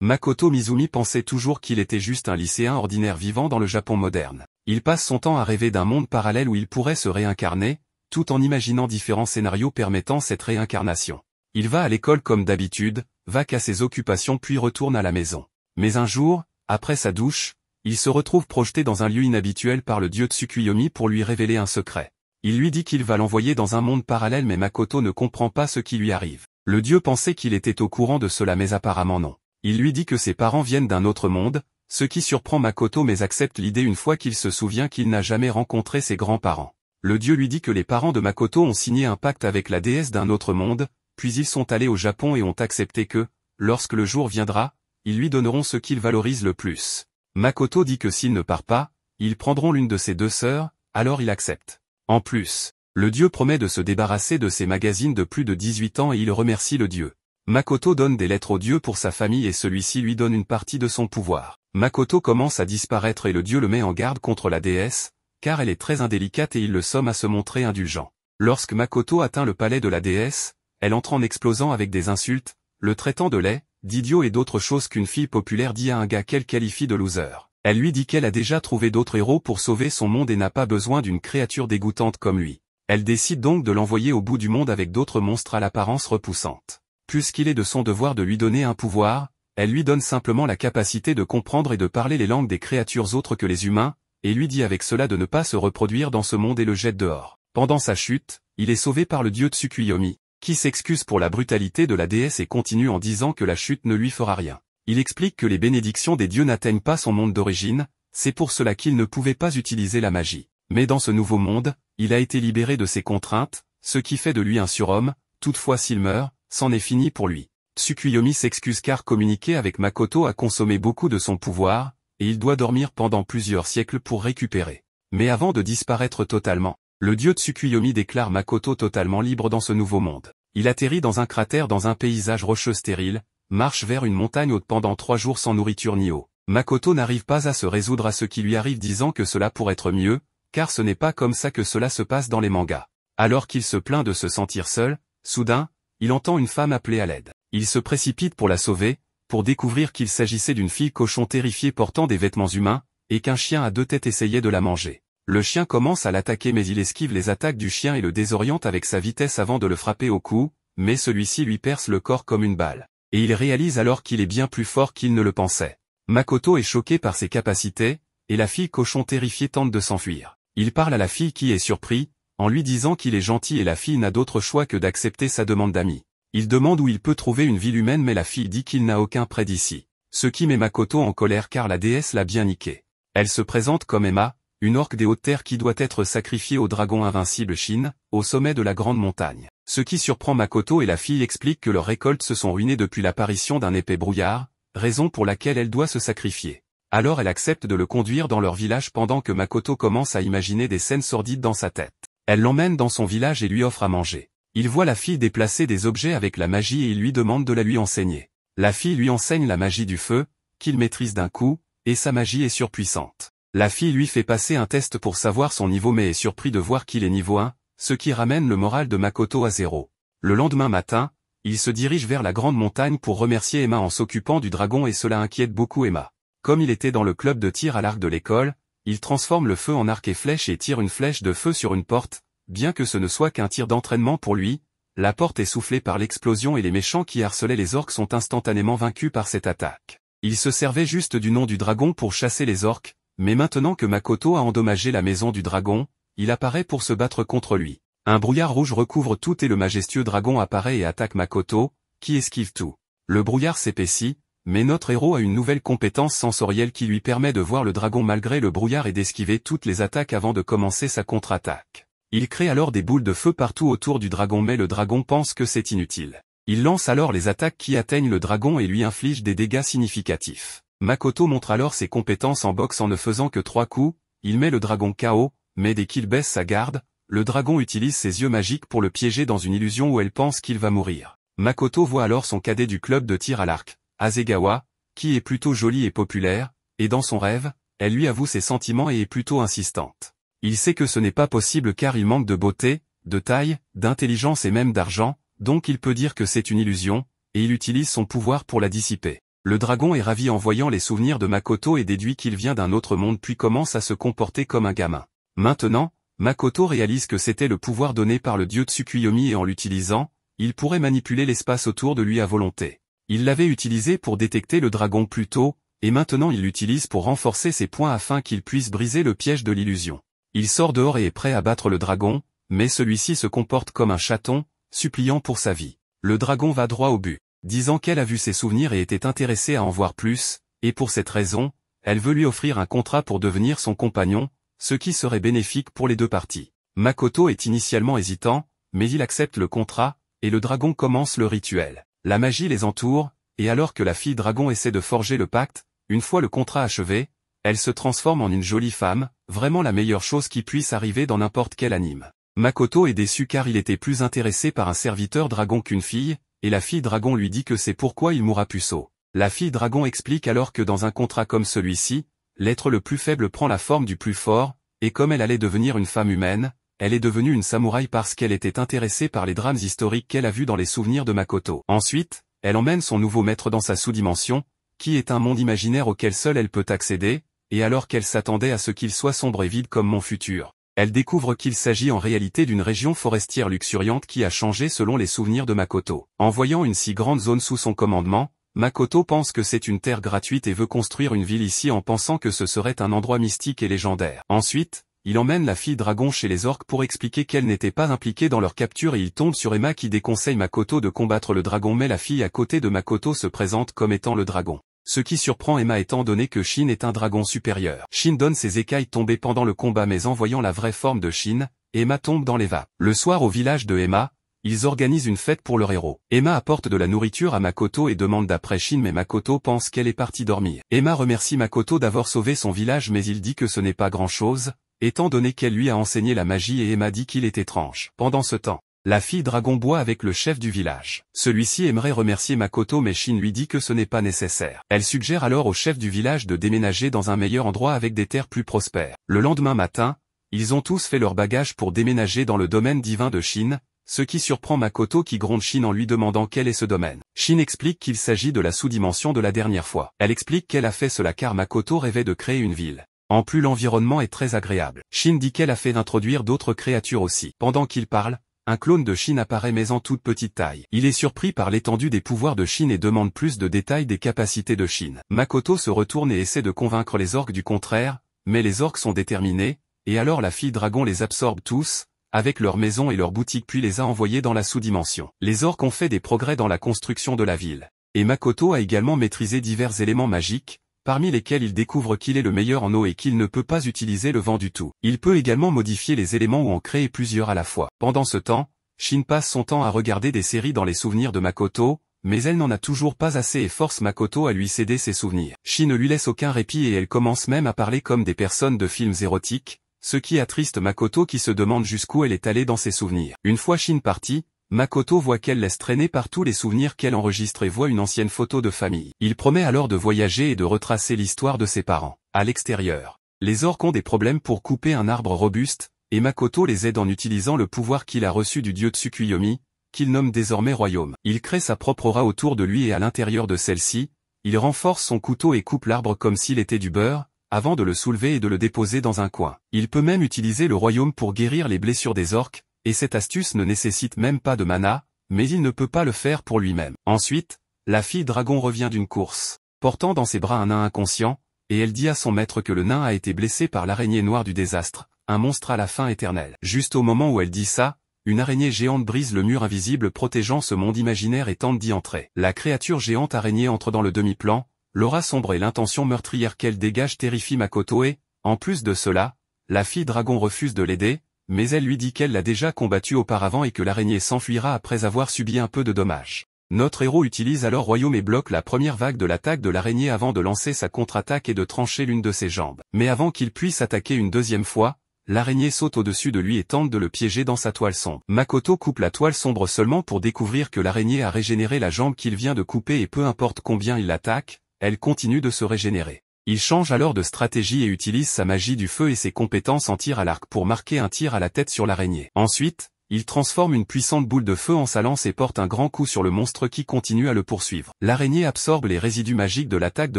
Makoto Mizumi pensait toujours qu'il était juste un lycéen ordinaire vivant dans le Japon moderne. Il passe son temps à rêver d'un monde parallèle où il pourrait se réincarner, tout en imaginant différents scénarios permettant cette réincarnation. Il va à l'école comme d'habitude, va qu'à ses occupations puis retourne à la maison. Mais un jour, après sa douche, il se retrouve projeté dans un lieu inhabituel par le dieu Tsukuyomi pour lui révéler un secret. Il lui dit qu'il va l'envoyer dans un monde parallèle mais Makoto ne comprend pas ce qui lui arrive. Le dieu pensait qu'il était au courant de cela mais apparemment non. Il lui dit que ses parents viennent d'un autre monde, ce qui surprend Makoto mais accepte l'idée une fois qu'il se souvient qu'il n'a jamais rencontré ses grands-parents. Le dieu lui dit que les parents de Makoto ont signé un pacte avec la déesse d'un autre monde, puis ils sont allés au Japon et ont accepté que, lorsque le jour viendra, ils lui donneront ce qu'il valorise le plus. Makoto dit que s'il ne part pas, ils prendront l'une de ses deux sœurs, alors il accepte. En plus, le dieu promet de se débarrasser de ses magazines de plus de 18 ans et il remercie le dieu. Makoto donne des lettres au dieu pour sa famille et celui-ci lui donne une partie de son pouvoir. Makoto commence à disparaître et le dieu le met en garde contre la déesse, car elle est très indélicate et il le somme à se montrer indulgent. Lorsque Makoto atteint le palais de la déesse, elle entre en explosant avec des insultes, le traitant de laid, d'idiot et d'autres choses qu'une fille populaire dit à un gars qu'elle qualifie de loser. Elle lui dit qu'elle a déjà trouvé d'autres héros pour sauver son monde et n'a pas besoin d'une créature dégoûtante comme lui. Elle décide donc de l'envoyer au bout du monde avec d'autres monstres à l'apparence repoussante. Puisqu'il est de son devoir de lui donner un pouvoir, elle lui donne simplement la capacité de comprendre et de parler les langues des créatures autres que les humains, et lui dit avec cela de ne pas se reproduire dans ce monde et le jette dehors. Pendant sa chute, il est sauvé par le dieu Tsukuyomi, qui s'excuse pour la brutalité de la déesse et continue en disant que la chute ne lui fera rien. Il explique que les bénédictions des dieux n'atteignent pas son monde d'origine, c'est pour cela qu'il ne pouvait pas utiliser la magie. Mais dans ce nouveau monde, il a été libéré de ses contraintes, ce qui fait de lui un surhomme, toutefois s'il meurt, c'en est fini pour lui. Tsukuyomi s'excuse car communiquer avec Makoto a consommé beaucoup de son pouvoir, et il doit dormir pendant plusieurs siècles pour récupérer. Mais avant de disparaître totalement, le dieu Tsukuyomi déclare Makoto totalement libre dans ce nouveau monde. Il atterrit dans un cratère dans un paysage rocheux stérile, marche vers une montagne haute pendant 3 jours sans nourriture ni eau. Makoto n'arrive pas à se résoudre à ce qui lui arrive disant que cela pourrait être mieux, car ce n'est pas comme ça que cela se passe dans les mangas. Alors qu'il se plaint de se sentir seul, soudain, il entend une femme appeler à l'aide. Il se précipite pour la sauver, pour découvrir qu'il s'agissait d'une fille cochon terrifiée portant des vêtements humains, et qu'un chien à 2 têtes essayait de la manger. Le chien commence à l'attaquer mais il esquive les attaques du chien et le désoriente avec sa vitesse avant de le frapper au cou, mais celui-ci lui perce le corps comme une balle. Et il réalise alors qu'il est bien plus fort qu'il ne le pensait. Makoto est choqué par ses capacités, et la fille cochon terrifiée tente de s'enfuir. Il parle à la fille qui est surpris, en lui disant qu'il est gentil et la fille n'a d'autre choix que d'accepter sa demande d'amis. Il demande où il peut trouver une ville humaine mais la fille dit qu'il n'a aucun près d'ici. Ce qui met Makoto en colère car la déesse l'a bien niqué. Elle se présente comme Emma, une orque des hautes terres qui doit être sacrifiée au dragon invincible Shin, au sommet de la grande montagne. Ce qui surprend Makoto et la fille explique que leurs récoltes se sont ruinées depuis l'apparition d'un épais brouillard, raison pour laquelle elle doit se sacrifier. Alors elle accepte de le conduire dans leur village pendant que Makoto commence à imaginer des scènes sordides dans sa tête. Elle l'emmène dans son village et lui offre à manger. Il voit la fille déplacer des objets avec la magie et il lui demande de la lui enseigner. La fille lui enseigne la magie du feu, qu'il maîtrise d'un coup, et sa magie est surpuissante. La fille lui fait passer un test pour savoir son niveau mais est surpris de voir qu'il est niveau 1, ce qui ramène le moral de Makoto à 0. Le lendemain matin, il se dirige vers la grande montagne pour remercier Emma en s'occupant du dragon et cela inquiète beaucoup Emma. Comme il était dans le club de tir à l'arc de l'école, il transforme le feu en arc et flèche et tire une flèche de feu sur une porte, bien que ce ne soit qu'un tir d'entraînement pour lui, la porte est soufflée par l'explosion et les méchants qui harcelaient les orques sont instantanément vaincus par cette attaque. Il se servait juste du nom du dragon pour chasser les orques, mais maintenant que Makoto a endommagé la maison du dragon, il apparaît pour se battre contre lui. Un brouillard rouge recouvre tout et le majestueux dragon apparaît et attaque Makoto, qui esquive tout. Le brouillard s'épaissit, mais notre héros a une nouvelle compétence sensorielle qui lui permet de voir le dragon malgré le brouillard et d'esquiver toutes les attaques avant de commencer sa contre-attaque. Il crée alors des boules de feu partout autour du dragon mais le dragon pense que c'est inutile. Il lance alors les attaques qui atteignent le dragon et lui inflige des dégâts significatifs. Makoto montre alors ses compétences en boxe en ne faisant que 3 coups, il met le dragon KO, mais dès qu'il baisse sa garde, le dragon utilise ses yeux magiques pour le piéger dans une illusion où elle pense qu'il va mourir. Makoto voit alors son cadet du club de tir à l'arc, Hasegawa, qui est plutôt jolie et populaire, et dans son rêve, elle lui avoue ses sentiments et est plutôt insistante. Il sait que ce n'est pas possible car il manque de beauté, de taille, d'intelligence et même d'argent, donc il peut dire que c'est une illusion, et il utilise son pouvoir pour la dissiper. Le dragon est ravi en voyant les souvenirs de Makoto et déduit qu'il vient d'un autre monde puis commence à se comporter comme un gamin. Maintenant, Makoto réalise que c'était le pouvoir donné par le dieu Tsukuyomi et en l'utilisant, il pourrait manipuler l'espace autour de lui à volonté. Il l'avait utilisé pour détecter le dragon plus tôt, et maintenant il l'utilise pour renforcer ses points afin qu'il puisse briser le piège de l'illusion. Il sort dehors et est prêt à battre le dragon, mais celui-ci se comporte comme un chaton, suppliant pour sa vie. Le dragon va droit au but, disant qu'elle a vu ses souvenirs et était intéressée à en voir plus, et pour cette raison, elle veut lui offrir un contrat pour devenir son compagnon, ce qui serait bénéfique pour les deux parties. Makoto est initialement hésitant, mais il accepte le contrat, et le dragon commence le rituel. La magie les entoure, et alors que la fille dragon essaie de forger le pacte, une fois le contrat achevé, elle se transforme en une jolie femme, vraiment la meilleure chose qui puisse arriver dans n'importe quel anime. Makoto est déçu car il était plus intéressé par un serviteur dragon qu'une fille, et la fille dragon lui dit que c'est pourquoi il mourra puceau. La fille dragon explique alors que dans un contrat comme celui-ci, l'être le plus faible prend la forme du plus fort, et comme elle allait devenir une femme humaine, elle est devenue une samouraï parce qu'elle était intéressée par les drames historiques qu'elle a vus dans les souvenirs de Makoto. Ensuite, elle emmène son nouveau maître dans sa sous-dimension, qui est un monde imaginaire auquel seule elle peut accéder, et alors qu'elle s'attendait à ce qu'il soit sombre et vide comme mon futur, elle découvre qu'il s'agit en réalité d'une région forestière luxuriante qui a changé selon les souvenirs de Makoto. En voyant une si grande zone sous son commandement, Makoto pense que c'est une terre gratuite et veut construire une ville ici en pensant que ce serait un endroit mystique et légendaire. Ensuite, il emmène la fille dragon chez les orques pour expliquer qu'elle n'était pas impliquée dans leur capture et il tombe sur Emma qui déconseille Makoto de combattre le dragon mais la fille à côté de Makoto se présente comme étant le dragon. Ce qui surprend Emma étant donné que Shin est un dragon supérieur. Shin donne ses écailles tombées pendant le combat mais en voyant la vraie forme de Shin, Emma tombe dans les vapes. Le soir au village de Emma, ils organisent une fête pour leur héros. Emma apporte de la nourriture à Makoto et demande d'après Shin mais Makoto pense qu'elle est partie dormir. Emma remercie Makoto d'avoir sauvé son village mais il dit que ce n'est pas grand-chose, étant donné qu'elle lui a enseigné la magie et Emma dit qu'il est étrange. Pendant ce temps, la fille dragon boit avec le chef du village. Celui-ci aimerait remercier Makoto mais Shin lui dit que ce n'est pas nécessaire. Elle suggère alors au chef du village de déménager dans un meilleur endroit avec des terres plus prospères. Le lendemain matin, ils ont tous fait leur bagage pour déménager dans le domaine divin de Shin, ce qui surprend Makoto qui gronde Shin en lui demandant quel est ce domaine. Shin explique qu'il s'agit de la sous-dimension de la dernière fois. Elle explique qu'elle a fait cela car Makoto rêvait de créer une ville. En plus l'environnement est très agréable. Shin dit qu'elle a fait d'introduire d'autres créatures aussi. Pendant qu'il parle, un clone de Shin apparaît mais en toute petite taille. Il est surpris par l'étendue des pouvoirs de Shin et demande plus de détails des capacités de Shin. Makoto se retourne et essaie de convaincre les orques du contraire, mais les orques sont déterminés, et alors la fille dragon les absorbe tous, avec leur maison et leur boutique puis les a envoyés dans la sous-dimension. Les orques ont fait des progrès dans la construction de la ville. Et Makoto a également maîtrisé divers éléments magiques, parmi lesquels il découvre qu'il est le meilleur en eau et qu'il ne peut pas utiliser le vent du tout. Il peut également modifier les éléments ou en créer plusieurs à la fois. Pendant ce temps, Shin passe son temps à regarder des séries dans les souvenirs de Makoto, mais elle n'en a toujours pas assez et force Makoto à lui céder ses souvenirs. Shin ne lui laisse aucun répit et elle commence même à parler comme des personnes de films érotiques, ce qui attriste Makoto qui se demande jusqu'où elle est allée dans ses souvenirs. Une fois Shin partie, Makoto voit qu'elle laisse traîner partout les souvenirs qu'elle enregistre et voit une ancienne photo de famille. Il promet alors de voyager et de retracer l'histoire de ses parents. À l'extérieur, les orques ont des problèmes pour couper un arbre robuste, et Makoto les aide en utilisant le pouvoir qu'il a reçu du dieu Tsukuyomi, qu'il nomme désormais royaume. Il crée sa propre aura autour de lui et à l'intérieur de celle-ci, il renforce son couteau et coupe l'arbre comme s'il était du beurre, avant de le soulever et de le déposer dans un coin. Il peut même utiliser le royaume pour guérir les blessures des orques, et cette astuce ne nécessite même pas de mana, mais il ne peut pas le faire pour lui-même. Ensuite, la fille dragon revient d'une course, portant dans ses bras un nain inconscient, et elle dit à son maître que le nain a été blessé par l'araignée noire du désastre, un monstre à la fin éternelle. Juste au moment où elle dit ça, une araignée géante brise le mur invisible protégeant ce monde imaginaire et tente d'y entrer. La créature géante araignée entre dans le demi-plan, l'aura sombre et l'intention meurtrière qu'elle dégage terrifie Makoto et, en plus de cela, la fille dragon refuse de l'aider, mais elle lui dit qu'elle l'a déjà combattu auparavant et que l'araignée s'enfuira après avoir subi un peu de dommages. Notre héros utilise alors Royaume et bloque la première vague de l'attaque de l'araignée avant de lancer sa contre-attaque et de trancher l'une de ses jambes. Mais avant qu'il puisse attaquer une deuxième fois, l'araignée saute au-dessus de lui et tente de le piéger dans sa toile sombre. Makoto coupe la toile sombre seulement pour découvrir que l'araignée a régénéré la jambe qu'il vient de couper et peu importe combien il l'attaque, elle continue de se régénérer. Il change alors de stratégie et utilise sa magie du feu et ses compétences en tir à l'arc pour marquer un tir à la tête sur l'araignée. Ensuite, il transforme une puissante boule de feu en sa lance et porte un grand coup sur le monstre qui continue à le poursuivre. L'araignée absorbe les résidus magiques de l'attaque de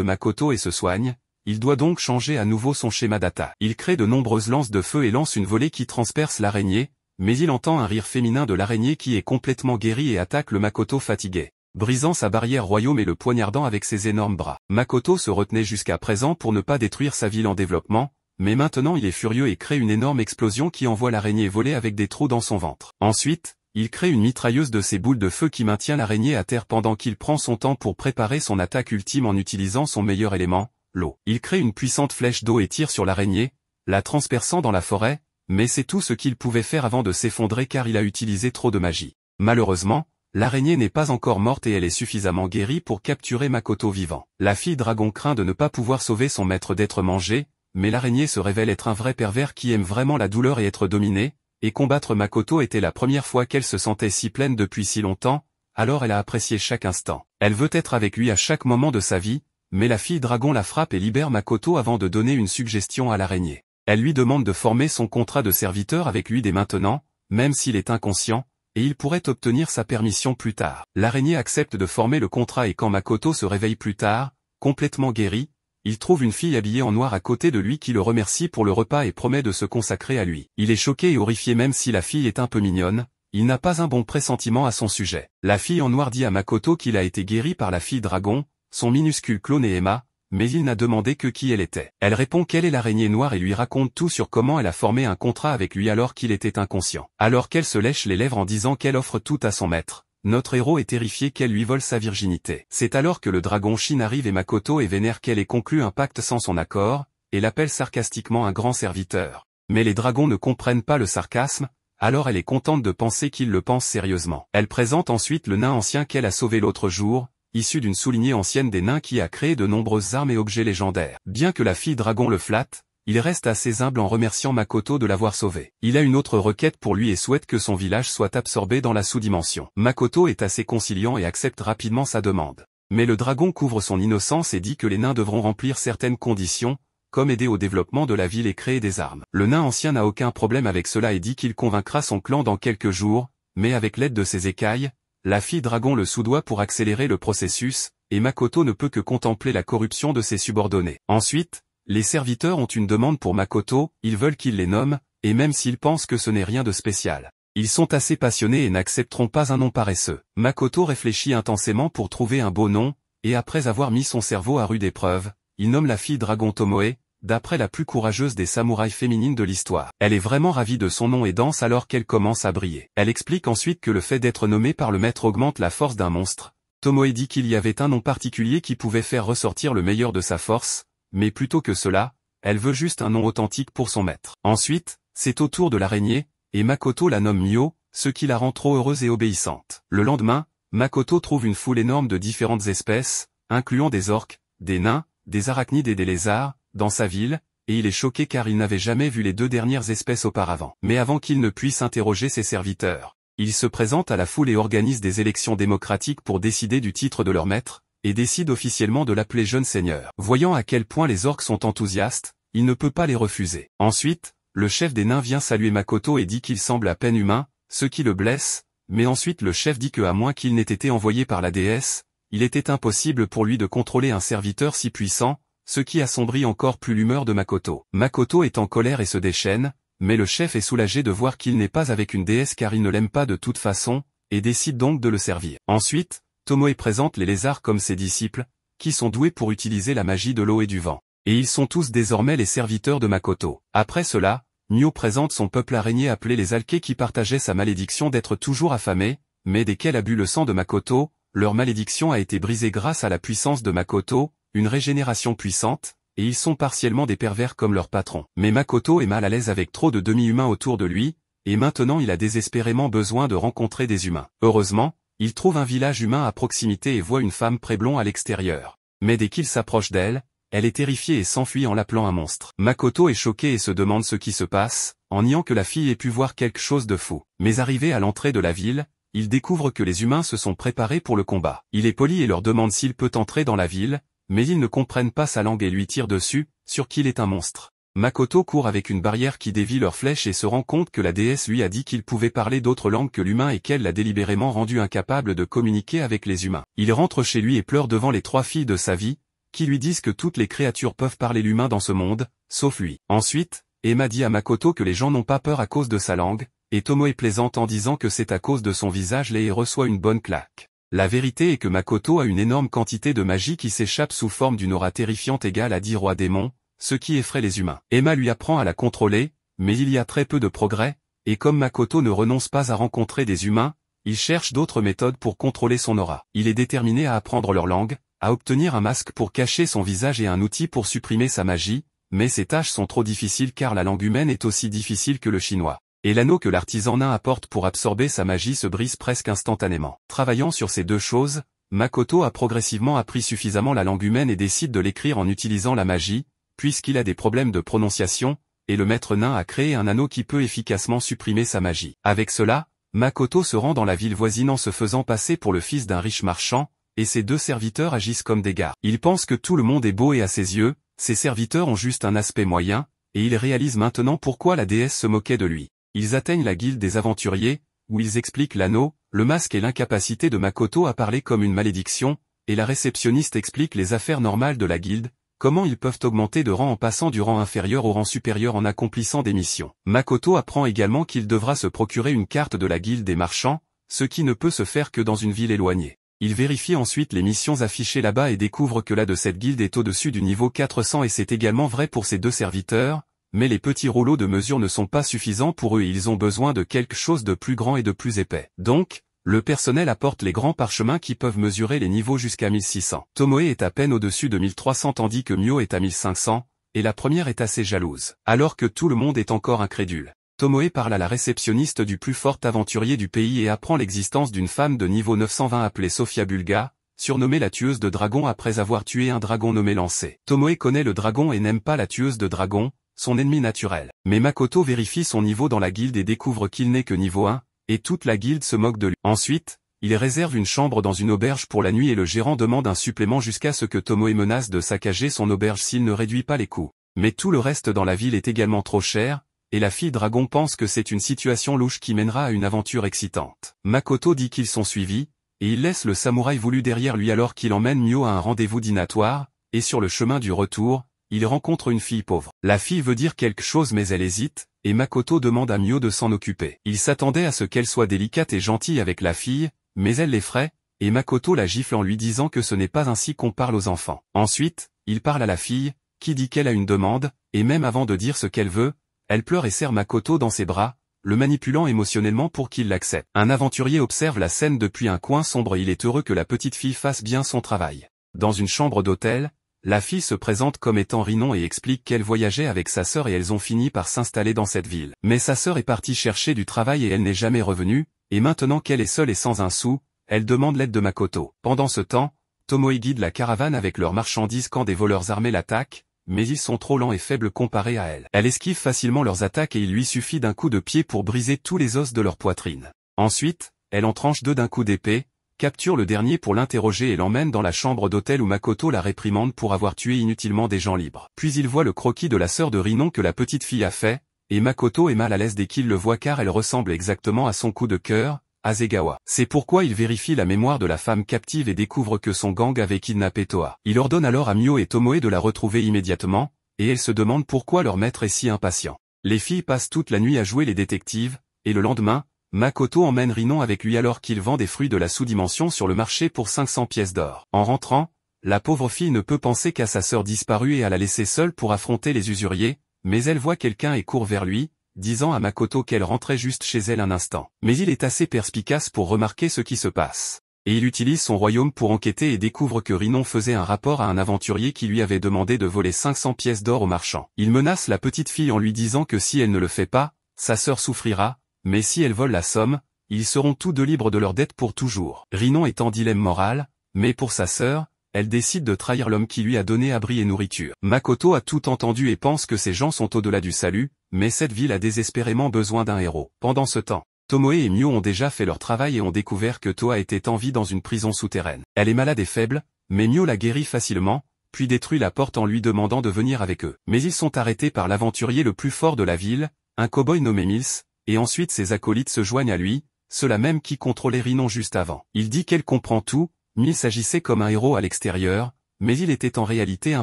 Makoto et se soigne, il doit donc changer à nouveau son schéma d'attaque. Il crée de nombreuses lances de feu et lance une volée qui transperce l'araignée, mais il entend un rire féminin de l'araignée qui est complètement guéri et attaque le Makoto fatigué, brisant sa barrière royaume et le poignardant avec ses énormes bras. Makoto se retenait jusqu'à présent pour ne pas détruire sa ville en développement, mais maintenant il est furieux et crée une énorme explosion qui envoie l'araignée voler avec des trous dans son ventre. Ensuite, il crée une mitrailleuse de ses boules de feu qui maintient l'araignée à terre pendant qu'il prend son temps pour préparer son attaque ultime en utilisant son meilleur élément, l'eau. Il crée une puissante flèche d'eau et tire sur l'araignée, la transperçant dans la forêt, mais c'est tout ce qu'il pouvait faire avant de s'effondrer car il a utilisé trop de magie. Malheureusement, l'araignée n'est pas encore morte et elle est suffisamment guérie pour capturer Makoto vivant. La fille dragon craint de ne pas pouvoir sauver son maître d'être mangé, mais l'araignée se révèle être un vrai pervers qui aime vraiment la douleur et être dominé, et combattre Makoto était la première fois qu'elle se sentait si pleine depuis si longtemps, alors elle a apprécié chaque instant. Elle veut être avec lui à chaque moment de sa vie, mais la fille dragon la frappe et libère Makoto avant de donner une suggestion à l'araignée. Elle lui demande de former son contrat de serviteur avec lui dès maintenant, même s'il est inconscient, et il pourrait obtenir sa permission plus tard. L'araignée accepte de former le contrat et quand Makoto se réveille plus tard, complètement guéri, il trouve une fille habillée en noir à côté de lui qui le remercie pour le repas et promet de se consacrer à lui. Il est choqué et horrifié même si la fille est un peu mignonne, il n'a pas un bon pressentiment à son sujet. La fille en noir dit à Makoto qu'il a été guéri par la fille dragon, son minuscule clone et Emma, mais il n'a demandé que qui elle était. Elle répond qu'elle est l'araignée noire et lui raconte tout sur comment elle a formé un contrat avec lui alors qu'il était inconscient. Alors qu'elle se lèche les lèvres en disant qu'elle offre tout à son maître, notre héros est terrifié qu'elle lui vole sa virginité. C'est alors que le dragon Shin arrive et Makoto est vénère qu'elle ait conclu un pacte sans son accord, et l'appelle sarcastiquement un grand serviteur. Mais les dragons ne comprennent pas le sarcasme, alors elle est contente de penser qu'il le pense sérieusement. Elle présente ensuite le nain ancien qu'elle a sauvé l'autre jour, issu d'une soulignée ancienne des nains qui a créé de nombreuses armes et objets légendaires. Bien que la fille dragon le flatte, il reste assez humble en remerciant Makoto de l'avoir sauvé. Il a une autre requête pour lui et souhaite que son village soit absorbé dans la sous-dimension. Makoto est assez conciliant et accepte rapidement sa demande. Mais le dragon couvre son innocence et dit que les nains devront remplir certaines conditions, comme aider au développement de la ville et créer des armes. Le nain ancien n'a aucun problème avec cela et dit qu'il convaincra son clan dans quelques jours, mais avec l'aide de ses écailles, la fille dragon le soudoie pour accélérer le processus, et Makoto ne peut que contempler la corruption de ses subordonnés. Ensuite, les serviteurs ont une demande pour Makoto, ils veulent qu'il les nomme, et même s'ils pensent que ce n'est rien de spécial. Ils sont assez passionnés et n'accepteront pas un nom paresseux. Makoto réfléchit intensément pour trouver un beau nom, et après avoir mis son cerveau à rude épreuve, il nomme la fille dragon Tomoe, d'après la plus courageuse des samouraïs féminines de l'histoire. Elle est vraiment ravie de son nom et danse alors qu'elle commence à briller. Elle explique ensuite que le fait d'être nommée par le maître augmente la force d'un monstre. Tomoe dit qu'il y avait un nom particulier qui pouvait faire ressortir le meilleur de sa force, mais plutôt que cela, elle veut juste un nom authentique pour son maître. Ensuite, c'est au tour de l'araignée, et Makoto la nomme Mio, ce qui la rend trop heureuse et obéissante. Le lendemain, Makoto trouve une foule énorme de différentes espèces, incluant des orques, des nains, des arachnides et des lézards, dans sa ville, et il est choqué car il n'avait jamais vu les deux dernières espèces auparavant. Mais avant qu'il ne puisse interroger ses serviteurs, il se présente à la foule et organise des élections démocratiques pour décider du titre de leur maître, et décide officiellement de l'appeler jeune seigneur. Voyant à quel point les orques sont enthousiastes, il ne peut pas les refuser. Ensuite, le chef des nains vient saluer Makoto et dit qu'il semble à peine humain, ce qui le blesse, mais ensuite le chef dit que à moins qu'il n'ait été envoyé par la déesse, il était impossible pour lui de contrôler un serviteur si puissant, ce qui assombrit encore plus l'humeur de Makoto. Makoto est en colère et se déchaîne, mais le chef est soulagé de voir qu'il n'est pas avec une déesse car il ne l'aime pas de toute façon, et décide donc de le servir. Ensuite, Tomoe présente les lézards comme ses disciples, qui sont doués pour utiliser la magie de l'eau et du vent. Et ils sont tous désormais les serviteurs de Makoto. Après cela, Mio présente son peuple araignée appelé les Alkés qui partageaient sa malédiction d'être toujours affamés, mais dès qu'elle a bu le sang de Makoto, leur malédiction a été brisée grâce à la puissance de Makoto, une régénération puissante, et ils sont partiellement des pervers comme leur patron. Mais Makoto est mal à l'aise avec trop de demi-humains autour de lui, et maintenant il a désespérément besoin de rencontrer des humains. Heureusement, il trouve un village humain à proximité et voit une femme pré-blond à l'extérieur. Mais dès qu'il s'approche d'elle, elle est terrifiée et s'enfuit en l'appelant un monstre. Makoto est choqué et se demande ce qui se passe, en niant que la fille ait pu voir quelque chose de fou. Mais arrivé à l'entrée de la ville, il découvre que les humains se sont préparés pour le combat. Il est poli et leur demande s'il peut entrer dans la ville, mais ils ne comprennent pas sa langue et lui tirent dessus, sur qu'il est un monstre. Makoto court avec une barrière qui dévie leurs flèches et se rend compte que la déesse lui a dit qu'il pouvait parler d'autres langues que l'humain et qu'elle l'a délibérément rendu incapable de communiquer avec les humains. Il rentre chez lui et pleure devant les 3 filles de sa vie, qui lui disent que toutes les créatures peuvent parler l'humain dans ce monde, sauf lui. Ensuite, Emma dit à Makoto que les gens n'ont pas peur à cause de sa langue, et Tomoe plaisante en disant que c'est à cause de son visage laid et reçoit une bonne claque. La vérité est que Makoto a une énorme quantité de magie qui s'échappe sous forme d'une aura terrifiante égale à 10 rois démons, ce qui effraie les humains. Emma lui apprend à la contrôler, mais il y a très peu de progrès, et comme Makoto ne renonce pas à rencontrer des humains, il cherche d'autres méthodes pour contrôler son aura. Il est déterminé à apprendre leur langue, à obtenir un masque pour cacher son visage et un outil pour supprimer sa magie, mais ces tâches sont trop difficiles car la langue humaine est aussi difficile que le chinois. Et l'anneau que l'artisan nain apporte pour absorber sa magie se brise presque instantanément. Travaillant sur ces 2 choses, Makoto a progressivement appris suffisamment la langue humaine et décide de l'écrire en utilisant la magie, puisqu'il a des problèmes de prononciation, et le maître nain a créé un anneau qui peut efficacement supprimer sa magie. Avec cela, Makoto se rend dans la ville voisine en se faisant passer pour le fils d'un riche marchand, et ses 2 serviteurs agissent comme des gardes. Il pense que tout le monde est beau et à ses yeux, ses serviteurs ont juste un aspect moyen, et il réalise maintenant pourquoi la déesse se moquait de lui. Ils atteignent la guilde des aventuriers, où ils expliquent l'anneau, le masque et l'incapacité de Makoto à parler comme une malédiction, et la réceptionniste explique les affaires normales de la guilde, comment ils peuvent augmenter de rang en passant du rang inférieur au rang supérieur en accomplissant des missions. Makoto apprend également qu'il devra se procurer une carte de la guilde des marchands, ce qui ne peut se faire que dans une ville éloignée. Il vérifie ensuite les missions affichées là-bas et découvre que la de cette guilde est au-dessus du niveau 400 et c'est également vrai pour ses 2 serviteurs, mais les petits rouleaux de mesure ne sont pas suffisants pour eux et ils ont besoin de quelque chose de plus grand et de plus épais. Donc, le personnel apporte les grands parchemins qui peuvent mesurer les niveaux jusqu'à 1600. Tomoe est à peine au-dessus de 1300 tandis que Mio est à 1500, et la première est assez jalouse. Alors que tout le monde est encore incrédule, Tomoe parle à la réceptionniste du plus fort aventurier du pays et apprend l'existence d'une femme de niveau 920 appelée Sofia Bulga, surnommée la tueuse de dragons après avoir tué un dragon nommé Lancé. Tomoe connaît le dragon et n'aime pas la tueuse de dragons, son ennemi naturel. Mais Makoto vérifie son niveau dans la guilde et découvre qu'il n'est que niveau 1, et toute la guilde se moque de lui. Ensuite, il réserve une chambre dans une auberge pour la nuit et le gérant demande un supplément jusqu'à ce que Tomoe menace de saccager son auberge s'il ne réduit pas les coûts. Mais tout le reste dans la ville est également trop cher, et la fille dragon pense que c'est une situation louche qui mènera à une aventure excitante. Makoto dit qu'ils sont suivis, et il laisse le samouraï voulu derrière lui alors qu'il emmène Mio à un rendez-vous dînatoire, et sur le chemin du retour, il rencontre une fille pauvre. La fille veut dire quelque chose mais elle hésite, et Makoto demande à Mio de s'en occuper. Il s'attendait à ce qu'elle soit délicate et gentille avec la fille, mais elle l'effraie, et Makoto la gifle en lui disant que ce n'est pas ainsi qu'on parle aux enfants. Ensuite, il parle à la fille, qui dit qu'elle a une demande, et même avant de dire ce qu'elle veut, elle pleure et serre Makoto dans ses bras, le manipulant émotionnellement pour qu'il l'accepte. Un aventurier observe la scène depuis un coin sombre et il est heureux que la petite fille fasse bien son travail. Dans une chambre d'hôtel, la fille se présente comme étant Rinon et explique qu'elle voyageait avec sa sœur et elles ont fini par s'installer dans cette ville. Mais sa sœur est partie chercher du travail et elle n'est jamais revenue, et maintenant qu'elle est seule et sans un sou, elle demande l'aide de Makoto. Pendant ce temps, Tomoe guide la caravane avec leurs marchandises quand des voleurs armés l'attaquent, mais ils sont trop lents et faibles comparés à elle. Elle esquive facilement leurs attaques et il lui suffit d'un coup de pied pour briser tous les os de leur poitrine. Ensuite, elle en tranche 2 d'un coup d'épée, capture le dernier pour l'interroger et l'emmène dans la chambre d'hôtel où Makoto la réprimande pour avoir tué inutilement des gens libres. Puis il voit le croquis de la sœur de Rinon que la petite fille a fait, et Makoto est mal à l'aise dès qu'il le voit car elle ressemble exactement à son coup de cœur, Asegawa. C'est pourquoi il vérifie la mémoire de la femme captive et découvre que son gang avait kidnappé Toa. Il ordonne alors à Mio et Tomoe de la retrouver immédiatement, et elles se demandent pourquoi leur maître est si impatient. Les filles passent toute la nuit à jouer les détectives, et le lendemain, Makoto emmène Rinon avec lui alors qu'il vend des fruits de la sous-dimension sur le marché pour 500 pièces d'or. En rentrant, la pauvre fille ne peut penser qu'à sa sœur disparue et à la laisser seule pour affronter les usuriers, mais elle voit quelqu'un et court vers lui, disant à Makoto qu'elle rentrait juste chez elle un instant. Mais il est assez perspicace pour remarquer ce qui se passe. Et il utilise son royaume pour enquêter et découvre que Rinon faisait un rapport à un aventurier qui lui avait demandé de voler 500 pièces d'or au marchand. Il menace la petite fille en lui disant que si elle ne le fait pas, sa sœur souffrira, mais si elle vole la somme, ils seront tous deux libres de leurs dettes pour toujours. Rinon est en dilemme moral, mais pour sa sœur, elle décide de trahir l'homme qui lui a donné abri et nourriture. Makoto a tout entendu et pense que ces gens sont au-delà du salut, mais cette ville a désespérément besoin d'un héros. Pendant ce temps, Tomoe et Mio ont déjà fait leur travail et ont découvert que Toa était en vie dans une prison souterraine. Elle est malade et faible, mais Mio la guérit facilement, puis détruit la porte en lui demandant de venir avec eux. Mais ils sont arrêtés par l'aventurier le plus fort de la ville, un cow-boy nommé Mills, et ensuite ses acolytes se joignent à lui, ceux-là même qui contrôlaient Rhinon juste avant. Il dit qu'elle comprend tout, Mills agissait comme un héros à l'extérieur, mais il était en réalité un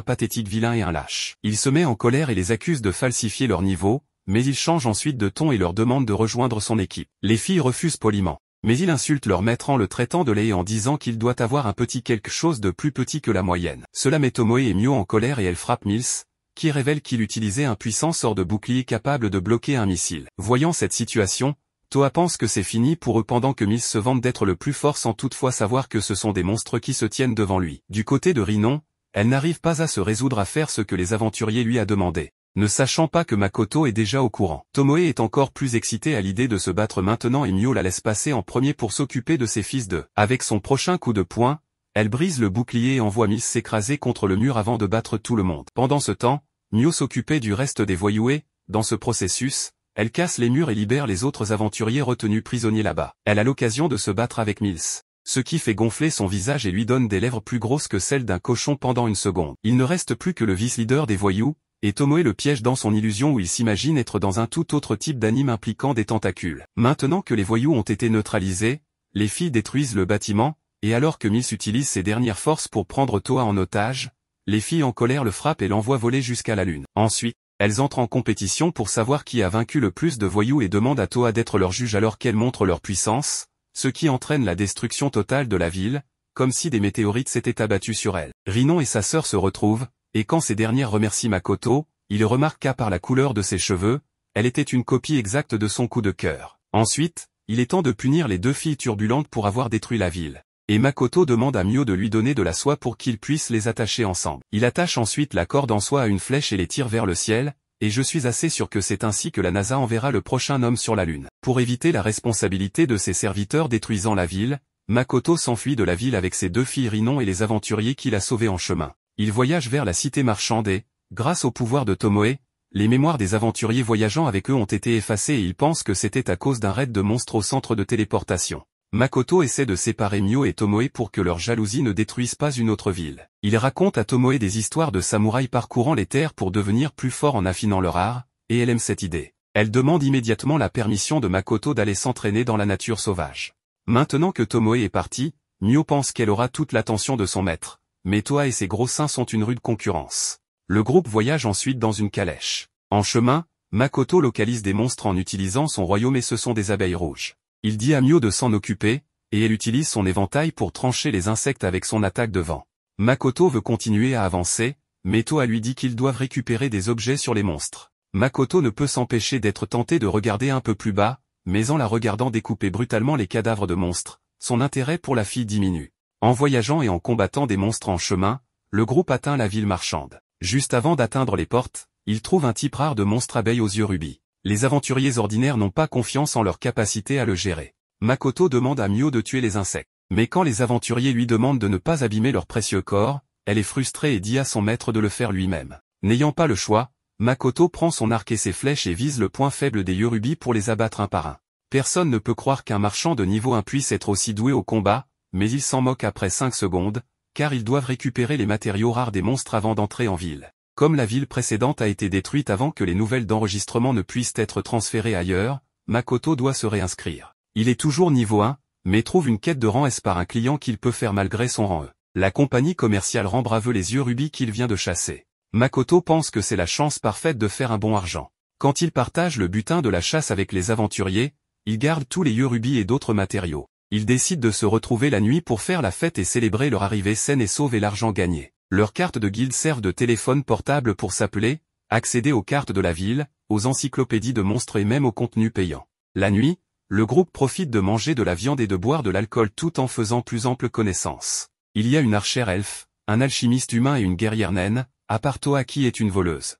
pathétique vilain et un lâche. Il se met en colère et les accuse de falsifier leur niveau, mais il change ensuite de ton et leur demande de rejoindre son équipe. Les filles refusent poliment. Mais il insulte leur maître en le traitant de laid et en disant qu'il doit avoir un petit quelque chose de plus petit que la moyenne. Cela met Tomoe et Mio en colère et elle frappe Mills, qui révèle qu'il utilisait un puissant sort de bouclier capable de bloquer un missile. Voyant cette situation, Toa pense que c'est fini pour eux pendant que Mills se vante d'être le plus fort sans toutefois savoir que ce sont des monstres qui se tiennent devant lui. Du côté de Rhinon, elle n'arrive pas à se résoudre à faire ce que les aventuriers lui a demandé. Ne sachant pas que Makoto est déjà au courant. Tomoe est encore plus excitée à l'idée de se battre maintenant et Mio la laisse passer en premier pour s'occuper de ses fils d'eux. Avec son prochain coup de poing, elle brise le bouclier et envoie Mills s'écraser contre le mur avant de battre tout le monde. Pendant ce temps, Mio s'occupait du reste des voyous et, dans ce processus, elle casse les murs et libère les autres aventuriers retenus prisonniers là-bas. Elle a l'occasion de se battre avec Mills, ce qui fait gonfler son visage et lui donne des lèvres plus grosses que celles d'un cochon pendant une seconde. Il ne reste plus que le vice-leader des voyous, et Tomoe le piège dans son illusion où il s'imagine être dans un tout autre type d'anime impliquant des tentacules. Maintenant que les voyous ont été neutralisés, les filles détruisent le bâtiment, et alors que Mills utilise ses dernières forces pour prendre Toa en otage, les filles en colère le frappent et l'envoient voler jusqu'à la lune. Ensuite, elles entrent en compétition pour savoir qui a vaincu le plus de voyous et demandent à Toa d'être leur juge alors qu'elles montrent leur puissance, ce qui entraîne la destruction totale de la ville, comme si des météorites s'étaient abattus sur elle. Rhinon et sa sœur se retrouvent, et quand ces dernières remercient Makoto, il remarque qu'à part la couleur de ses cheveux, elle était une copie exacte de son coup de cœur. Ensuite, il est temps de punir les deux filles turbulentes pour avoir détruit la ville. Et Makoto demande à Mio de lui donner de la soie pour qu'ils puissent les attacher ensemble. Il attache ensuite la corde en soie à une flèche et les tire vers le ciel, et je suis assez sûr que c'est ainsi que la NASA enverra le prochain homme sur la Lune. Pour éviter la responsabilité de ses serviteurs détruisant la ville, Makoto s'enfuit de la ville avec ses deux filles Rhinon et les aventuriers qu'il a sauvés en chemin. Il voyage vers la cité marchande et, grâce au pouvoir de Tomoe, les mémoires des aventuriers voyageant avec eux ont été effacées et il pense que c'était à cause d'un raid de monstres au centre de téléportation. Makoto essaie de séparer Mio et Tomoe pour que leur jalousie ne détruise pas une autre ville. Il raconte à Tomoe des histoires de samouraïs parcourant les terres pour devenir plus forts en affinant leur art, et elle aime cette idée. Elle demande immédiatement la permission de Makoto d'aller s'entraîner dans la nature sauvage. Maintenant que Tomoe est parti, Mio pense qu'elle aura toute l'attention de son maître, mais Toa et ses gros seins sont une rude concurrence. Le groupe voyage ensuite dans une calèche. En chemin, Makoto localise des monstres en utilisant son royaume et ce sont des abeilles rouges. Il dit à Mio de s'en occuper, et elle utilise son éventail pour trancher les insectes avec son attaque de vent. Makoto veut continuer à avancer, mais Toa lui dit qu'ils doivent récupérer des objets sur les monstres. Makoto ne peut s'empêcher d'être tenté de regarder un peu plus bas, mais en la regardant découper brutalement les cadavres de monstres, son intérêt pour la fille diminue. En voyageant et en combattant des monstres en chemin, le groupe atteint la ville marchande. Juste avant d'atteindre les portes, il trouve un type rare de monstre abeille aux yeux rubis. Les aventuriers ordinaires n'ont pas confiance en leur capacité à le gérer. Makoto demande à Mio de tuer les insectes. Mais quand les aventuriers lui demandent de ne pas abîmer leur précieux corps, elle est frustrée et dit à son maître de le faire lui-même. N'ayant pas le choix, Makoto prend son arc et ses flèches et vise le point faible des Yorubi pour les abattre un par un. Personne ne peut croire qu'un marchand de niveau 1 puisse être aussi doué au combat, mais il s'en moque après 5 secondes, car ils doivent récupérer les matériaux rares des monstres avant d'entrer en ville. Comme la ville précédente a été détruite avant que les nouvelles d'enregistrement ne puissent être transférées ailleurs, Makoto doit se réinscrire. Il est toujours niveau 1, mais trouve une quête de rang S par un client qu'il peut faire malgré son rang E. La compagnie commerciale rend braveux les yeux rubis qu'il vient de chasser. Makoto pense que c'est la chance parfaite de faire un bon argent. Quand il partage le butin de la chasse avec les aventuriers, il garde tous les yeux rubis et d'autres matériaux. Ils décident de se retrouver la nuit pour faire la fête et célébrer leur arrivée saine et sauve et l'argent gagné. Leurs cartes de guilde servent de téléphone portable pour s'appeler, accéder aux cartes de la ville, aux encyclopédies de monstres et même au contenu payant. La nuit, le groupe profite de manger de la viande et de boire de l'alcool tout en faisant plus ample connaissance. Il y a une archère elfe, un alchimiste humain et une guerrière naine, à part Toa qui est une voleuse.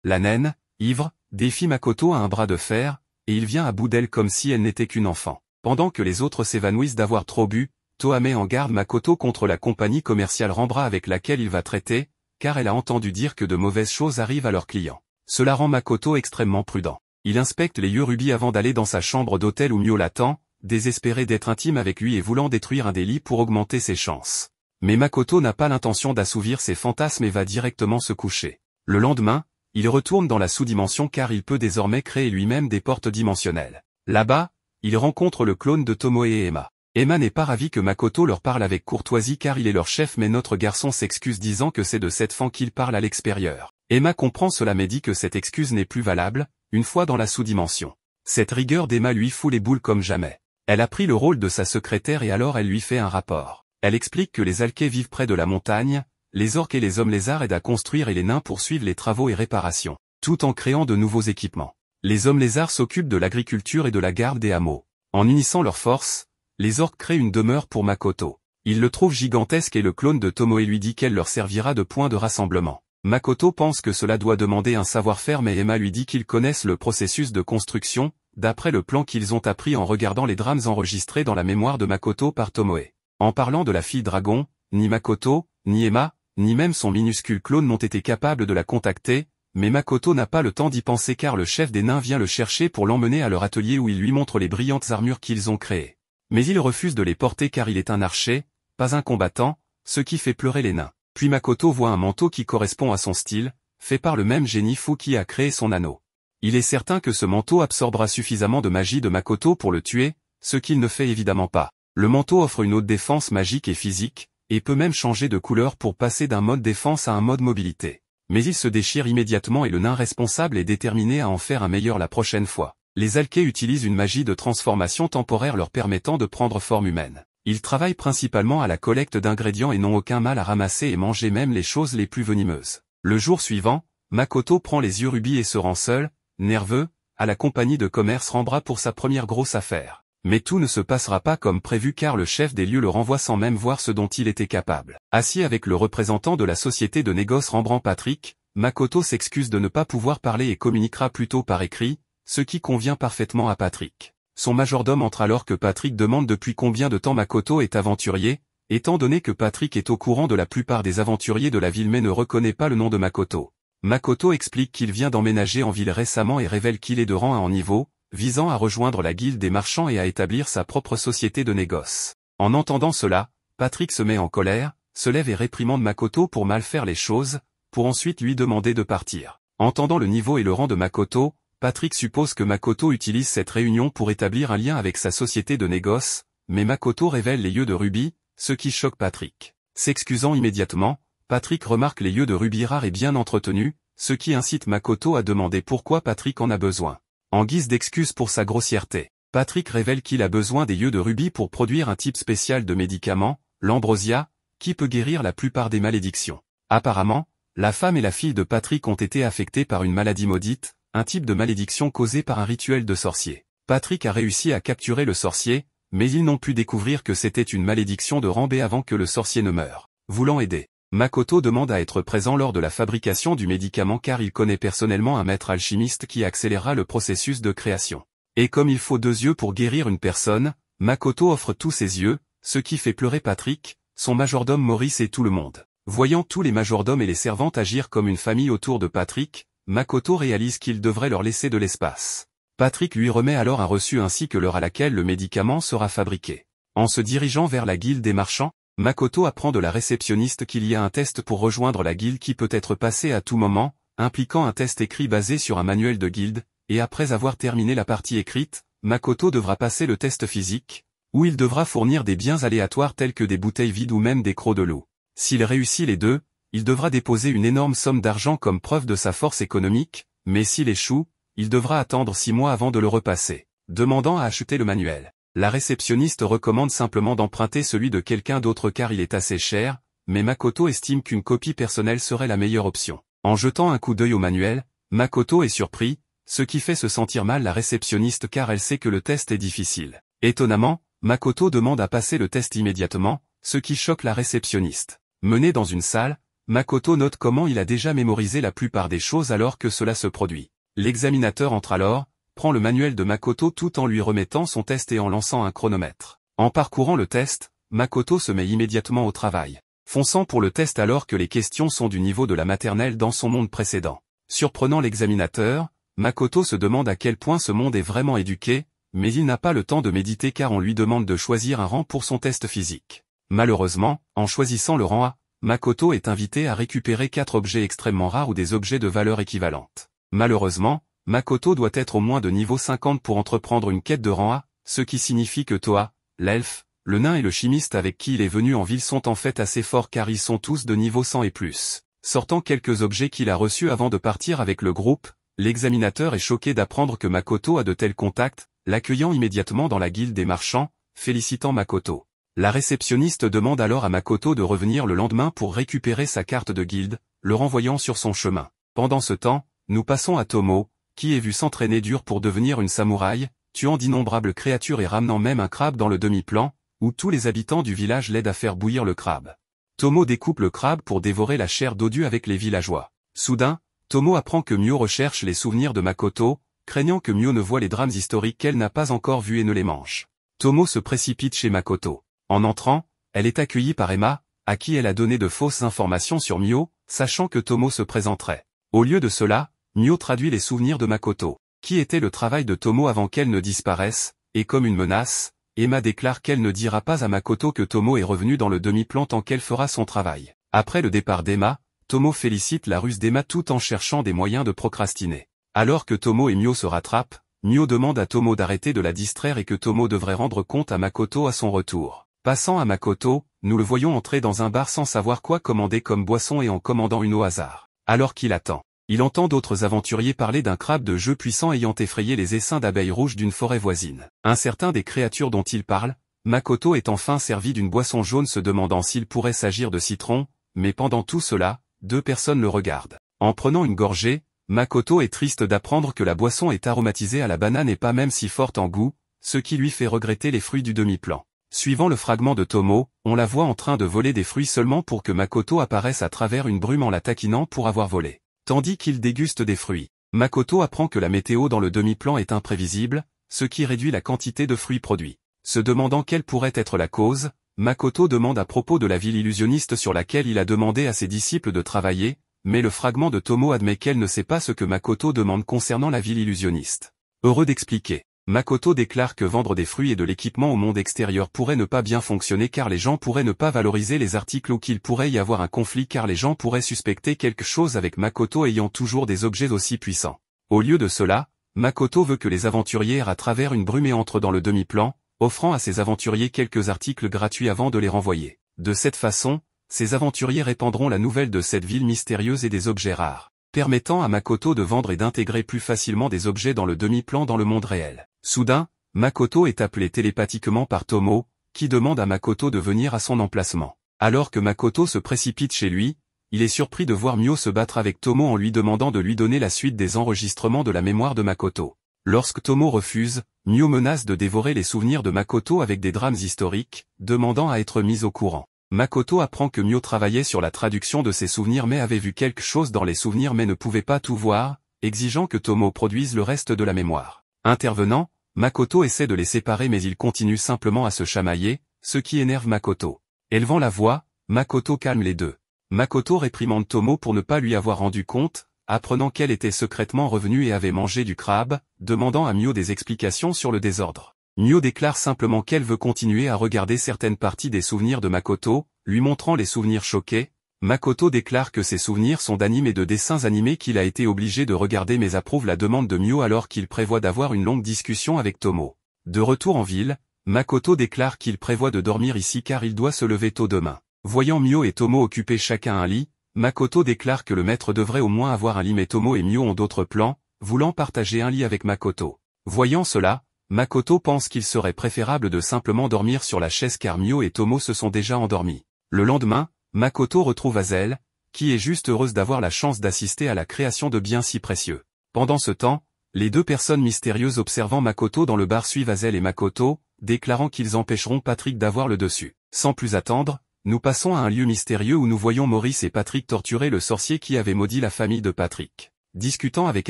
La naine, ivre, défie Makoto à un bras de fer, et il vient à bout d'elle comme si elle n'était qu'une enfant. Pendant que les autres s'évanouissent d'avoir trop bu, Toa met en garde Makoto contre la compagnie commerciale Rambra avec laquelle il va traiter, car elle a entendu dire que de mauvaises choses arrivent à leurs clients. Cela rend Makoto extrêmement prudent. Il inspecte les Yorubi avant d'aller dans sa chambre d'hôtel où Mio l'attend, désespéré d'être intime avec lui et voulant détruire un des lits pour augmenter ses chances. Mais Makoto n'a pas l'intention d'assouvir ses fantasmes et va directement se coucher. Le lendemain, il retourne dans la sous-dimension car il peut désormais créer lui-même des portes dimensionnelles. Là-bas, il rencontre le clone de Tomoe et Emma. Emma n'est pas ravie que Makoto leur parle avec courtoisie car il est leur chef, mais notre garçon s'excuse disant que c'est de cette fan qu'il parle à l'extérieur. Emma comprend cela mais dit que cette excuse n'est plus valable, une fois dans la sous-dimension. Cette rigueur d'Emma lui fout les boules comme jamais. Elle a pris le rôle de sa secrétaire et alors elle lui fait un rapport. Elle explique que les Alkés vivent près de la montagne, les orques et les hommes lézards aident à construire et les nains poursuivent les travaux et réparations, tout en créant de nouveaux équipements. Les hommes lézards s'occupent de l'agriculture et de la garde des hameaux. En unissant leurs forces, les orques créent une demeure pour Makoto. Il le trouve gigantesque et le clone de Tomoe lui dit qu'elle leur servira de point de rassemblement. Makoto pense que cela doit demander un savoir-faire mais Emma lui dit qu'ils connaissent le processus de construction, d'après le plan qu'ils ont appris en regardant les drames enregistrés dans la mémoire de Makoto par Tomoe. En parlant de la fille dragon, ni Makoto, ni Emma, ni même son minuscule clone n'ont été capables de la contacter, mais Makoto n'a pas le temps d'y penser car le chef des nains vient le chercher pour l'emmener à leur atelier où il lui montre les brillantes armures qu'ils ont créées. Mais il refuse de les porter car il est un archer, pas un combattant, ce qui fait pleurer les nains. Puis Makoto voit un manteau qui correspond à son style, fait par le même génie fou qui a créé son anneau. Il est certain que ce manteau absorbera suffisamment de magie de Makoto pour le tuer, ce qu'il ne fait évidemment pas. Le manteau offre une haute défense magique et physique, et peut même changer de couleur pour passer d'un mode défense à un mode mobilité. Mais il se déchire immédiatement et le nain responsable est déterminé à en faire un meilleur la prochaine fois. Les Alkés utilisent une magie de transformation temporaire leur permettant de prendre forme humaine. Ils travaillent principalement à la collecte d'ingrédients et n'ont aucun mal à ramasser et manger même les choses les plus venimeuses. Le jour suivant, Makoto prend les yeux rubis et se rend seul, nerveux, à la compagnie de commerce Rambra pour sa première grosse affaire. Mais tout ne se passera pas comme prévu car le chef des lieux le renvoie sans même voir ce dont il était capable. Assis avec le représentant de la société de négoce Rembrandt Patrick, Makoto s'excuse de ne pas pouvoir parler et communiquera plutôt par écrit, ce qui convient parfaitement à Patrick. Son majordome entre alors que Patrick demande depuis combien de temps Makoto est aventurier, étant donné que Patrick est au courant de la plupart des aventuriers de la ville mais ne reconnaît pas le nom de Makoto. Makoto explique qu'il vient d'emménager en ville récemment et révèle qu'il est de rang 1 en niveau, visant à rejoindre la guilde des marchands et à établir sa propre société de négoce. En entendant cela, Patrick se met en colère, se lève et réprimande Makoto pour mal faire les choses, pour ensuite lui demander de partir. Entendant le niveau et le rang de Makoto, Patrick suppose que Makoto utilise cette réunion pour établir un lien avec sa société de négoce, mais Makoto révèle les yeux de Ruby, ce qui choque Patrick. S'excusant immédiatement, Patrick remarque les yeux de Ruby rares et bien entretenus, ce qui incite Makoto à demander pourquoi Patrick en a besoin. En guise d'excuse pour sa grossièreté, Patrick révèle qu'il a besoin des yeux de Ruby pour produire un type spécial de médicament, l'ambrosia, qui peut guérir la plupart des malédictions. Apparemment, la femme et la fille de Patrick ont été affectées par une maladie maudite, un type de malédiction causé par un rituel de sorcier. Patrick a réussi à capturer le sorcier, mais ils n'ont pu découvrir que c'était une malédiction de rang B avant que le sorcier ne meure. Voulant aider, Makoto demande à être présent lors de la fabrication du médicament car il connaît personnellement un maître alchimiste qui accélérera le processus de création. Et comme il faut 2 yeux pour guérir une personne, Makoto offre tous ses yeux, ce qui fait pleurer Patrick, son majordome Maurice et tout le monde. Voyant tous les majordomes et les servantes agir comme une famille autour de Patrick, Makoto réalise qu'il devrait leur laisser de l'espace. Patrick lui remet alors un reçu ainsi que l'heure à laquelle le médicament sera fabriqué. En se dirigeant vers la guilde des marchands, Makoto apprend de la réceptionniste qu'il y a un test pour rejoindre la guilde qui peut être passé à tout moment, impliquant un test écrit basé sur un manuel de guilde, et après avoir terminé la partie écrite, Makoto devra passer le test physique, où il devra fournir des biens aléatoires tels que des bouteilles vides ou même des crocs de loup. S'il réussit les deux, il devra déposer une énorme somme d'argent comme preuve de sa force économique, mais s'il échoue, il devra attendre 6 mois avant de le repasser. Demandant à acheter le manuel, la réceptionniste recommande simplement d'emprunter celui de quelqu'un d'autre car il est assez cher, mais Makoto estime qu'une copie personnelle serait la meilleure option. En jetant un coup d'œil au manuel, Makoto est surpris, ce qui fait se sentir mal la réceptionniste car elle sait que le test est difficile. Étonnamment, Makoto demande à passer le test immédiatement, ce qui choque la réceptionniste. Mené dans une salle, Makoto note comment il a déjà mémorisé la plupart des choses alors que cela se produit. L'examinateur entre alors, prend le manuel de Makoto tout en lui remettant son test et en lançant un chronomètre. En parcourant le test, Makoto se met immédiatement au travail, fonçant pour le test alors que les questions sont du niveau de la maternelle dans son monde précédent. Surprenant l'examinateur, Makoto se demande à quel point ce monde est vraiment éduqué, mais il n'a pas le temps de méditer car on lui demande de choisir un rang pour son test physique. Malheureusement, en choisissant le rang A, Makoto est invité à récupérer 4 objets extrêmement rares ou des objets de valeur équivalente. Malheureusement, Makoto doit être au moins de niveau 50 pour entreprendre une quête de rang A, ce qui signifie que Toa, l'elfe, le nain et le chimiste avec qui il est venu en ville sont en fait assez forts car ils sont tous de niveau 100 et plus. Sortant quelques objets qu'il a reçus avant de partir avec le groupe, l'examinateur est choqué d'apprendre que Makoto a de tels contacts, l'accueillant immédiatement dans la guilde des marchands, félicitant Makoto. La réceptionniste demande alors à Makoto de revenir le lendemain pour récupérer sa carte de guilde, le renvoyant sur son chemin. Pendant ce temps, nous passons à Tomo, qui est vu s'entraîner dur pour devenir une samouraï, tuant d'innombrables créatures et ramenant même un crabe dans le demi-plan, où tous les habitants du village l'aident à faire bouillir le crabe. Tomo découpe le crabe pour dévorer la chair dodue avec les villageois. Soudain, Tomo apprend que Mio recherche les souvenirs de Makoto, craignant que Mio ne voie les drames historiques qu'elle n'a pas encore vus et ne les mange. Tomo se précipite chez Makoto. En entrant, elle est accueillie par Emma, à qui elle a donné de fausses informations sur Mio, sachant que Tomo se présenterait. Au lieu de cela, Mio traduit les souvenirs de Makoto, qui était le travail de Tomo avant qu'elle ne disparaisse, et comme une menace, Emma déclare qu'elle ne dira pas à Makoto que Tomo est revenu dans le demi-plan tant qu'elle fera son travail. Après le départ d'Emma, Tomo félicite la ruse d'Emma tout en cherchant des moyens de procrastiner. Alors que Tomo et Mio se rattrapent, Mio demande à Tomo d'arrêter de la distraire et que Tomo devrait rendre compte à Makoto à son retour. Passant à Makoto, nous le voyons entrer dans un bar sans savoir quoi commander comme boisson et en commandant une au hasard. Alors qu'il attend, il entend d'autres aventuriers parler d'un crabe de jeu puissant ayant effrayé les essaims d'abeilles rouges d'une forêt voisine. Un certain des créatures dont il parle, Makoto est enfin servi d'une boisson jaune se demandant s'il pourrait s'agir de citron, mais pendant tout cela, 2 personnes le regardent. En prenant une gorgée, Makoto est triste d'apprendre que la boisson est aromatisée à la banane et pas même si forte en goût, ce qui lui fait regretter les fruits du demi-plan. Suivant le fragment de Tomo, on la voit en train de voler des fruits seulement pour que Makoto apparaisse à travers une brume en la taquinant pour avoir volé. Tandis qu'il déguste des fruits, Makoto apprend que la météo dans le demi-plan est imprévisible, ce qui réduit la quantité de fruits produits. Se demandant quelle pourrait être la cause, Makoto demande à propos de la ville illusionniste sur laquelle il a demandé à ses disciples de travailler, mais le fragment de Tomo admet qu'elle ne sait pas ce que Makoto demande concernant la ville illusionniste. Heureux d'expliquer, Makoto déclare que vendre des fruits et de l'équipement au monde extérieur pourrait ne pas bien fonctionner car les gens pourraient ne pas valoriser les articles ou qu'il pourrait y avoir un conflit car les gens pourraient suspecter quelque chose avec Makoto ayant toujours des objets aussi puissants. Au lieu de cela, Makoto veut que les aventuriers errent à travers une brume et entrent dans le demi-plan, offrant à ces aventuriers quelques articles gratuits avant de les renvoyer. De cette façon, ces aventuriers répandront la nouvelle de cette ville mystérieuse et des objets rares, permettant à Makoto de vendre et d'intégrer plus facilement des objets dans le demi-plan dans le monde réel. Soudain, Makoto est appelé télépathiquement par Tomo, qui demande à Makoto de venir à son emplacement. Alors que Makoto se précipite chez lui, il est surpris de voir Mio se battre avec Tomo en lui demandant de lui donner la suite des enregistrements de la mémoire de Makoto. Lorsque Tomo refuse, Mio menace de dévorer les souvenirs de Makoto avec des drames historiques, demandant à être mis au courant. Makoto apprend que Mio travaillait sur la traduction de ses souvenirs mais avait vu quelque chose dans les souvenirs mais ne pouvait pas tout voir, exigeant que Tomo produise le reste de la mémoire. Intervenant, Makoto essaie de les séparer mais ils continuent simplement à se chamailler, ce qui énerve Makoto. Élevant la voix, Makoto calme les deux. Makoto réprimande Tomo pour ne pas lui avoir rendu compte, apprenant qu'elle était secrètement revenue et avait mangé du crabe, demandant à Mio des explications sur le désordre. Mio déclare simplement qu'elle veut continuer à regarder certaines parties des souvenirs de Makoto, lui montrant les souvenirs choqués. Makoto déclare que ses souvenirs sont d'animes et de dessins animés qu'il a été obligé de regarder mais approuve la demande de Mio alors qu'il prévoit d'avoir une longue discussion avec Tomo. De retour en ville, Makoto déclare qu'il prévoit de dormir ici car il doit se lever tôt demain. Voyant Mio et Tomo occuper chacun un lit, Makoto déclare que le maître devrait au moins avoir un lit mais Tomo et Mio ont d'autres plans, voulant partager un lit avec Makoto. Voyant cela, Makoto pense qu'il serait préférable de simplement dormir sur la chaise car Mio et Tomo se sont déjà endormis. Le lendemain, Makoto retrouve Hazel, qui est juste heureuse d'avoir la chance d'assister à la création de biens si précieux. Pendant ce temps, les 2 personnes mystérieuses observant Makoto dans le bar suivent Hazel et Makoto, déclarant qu'ils empêcheront Patrick d'avoir le dessus. Sans plus attendre, nous passons à un lieu mystérieux où nous voyons Maurice et Patrick torturer le sorcier qui avait maudit la famille de Patrick. Discutant avec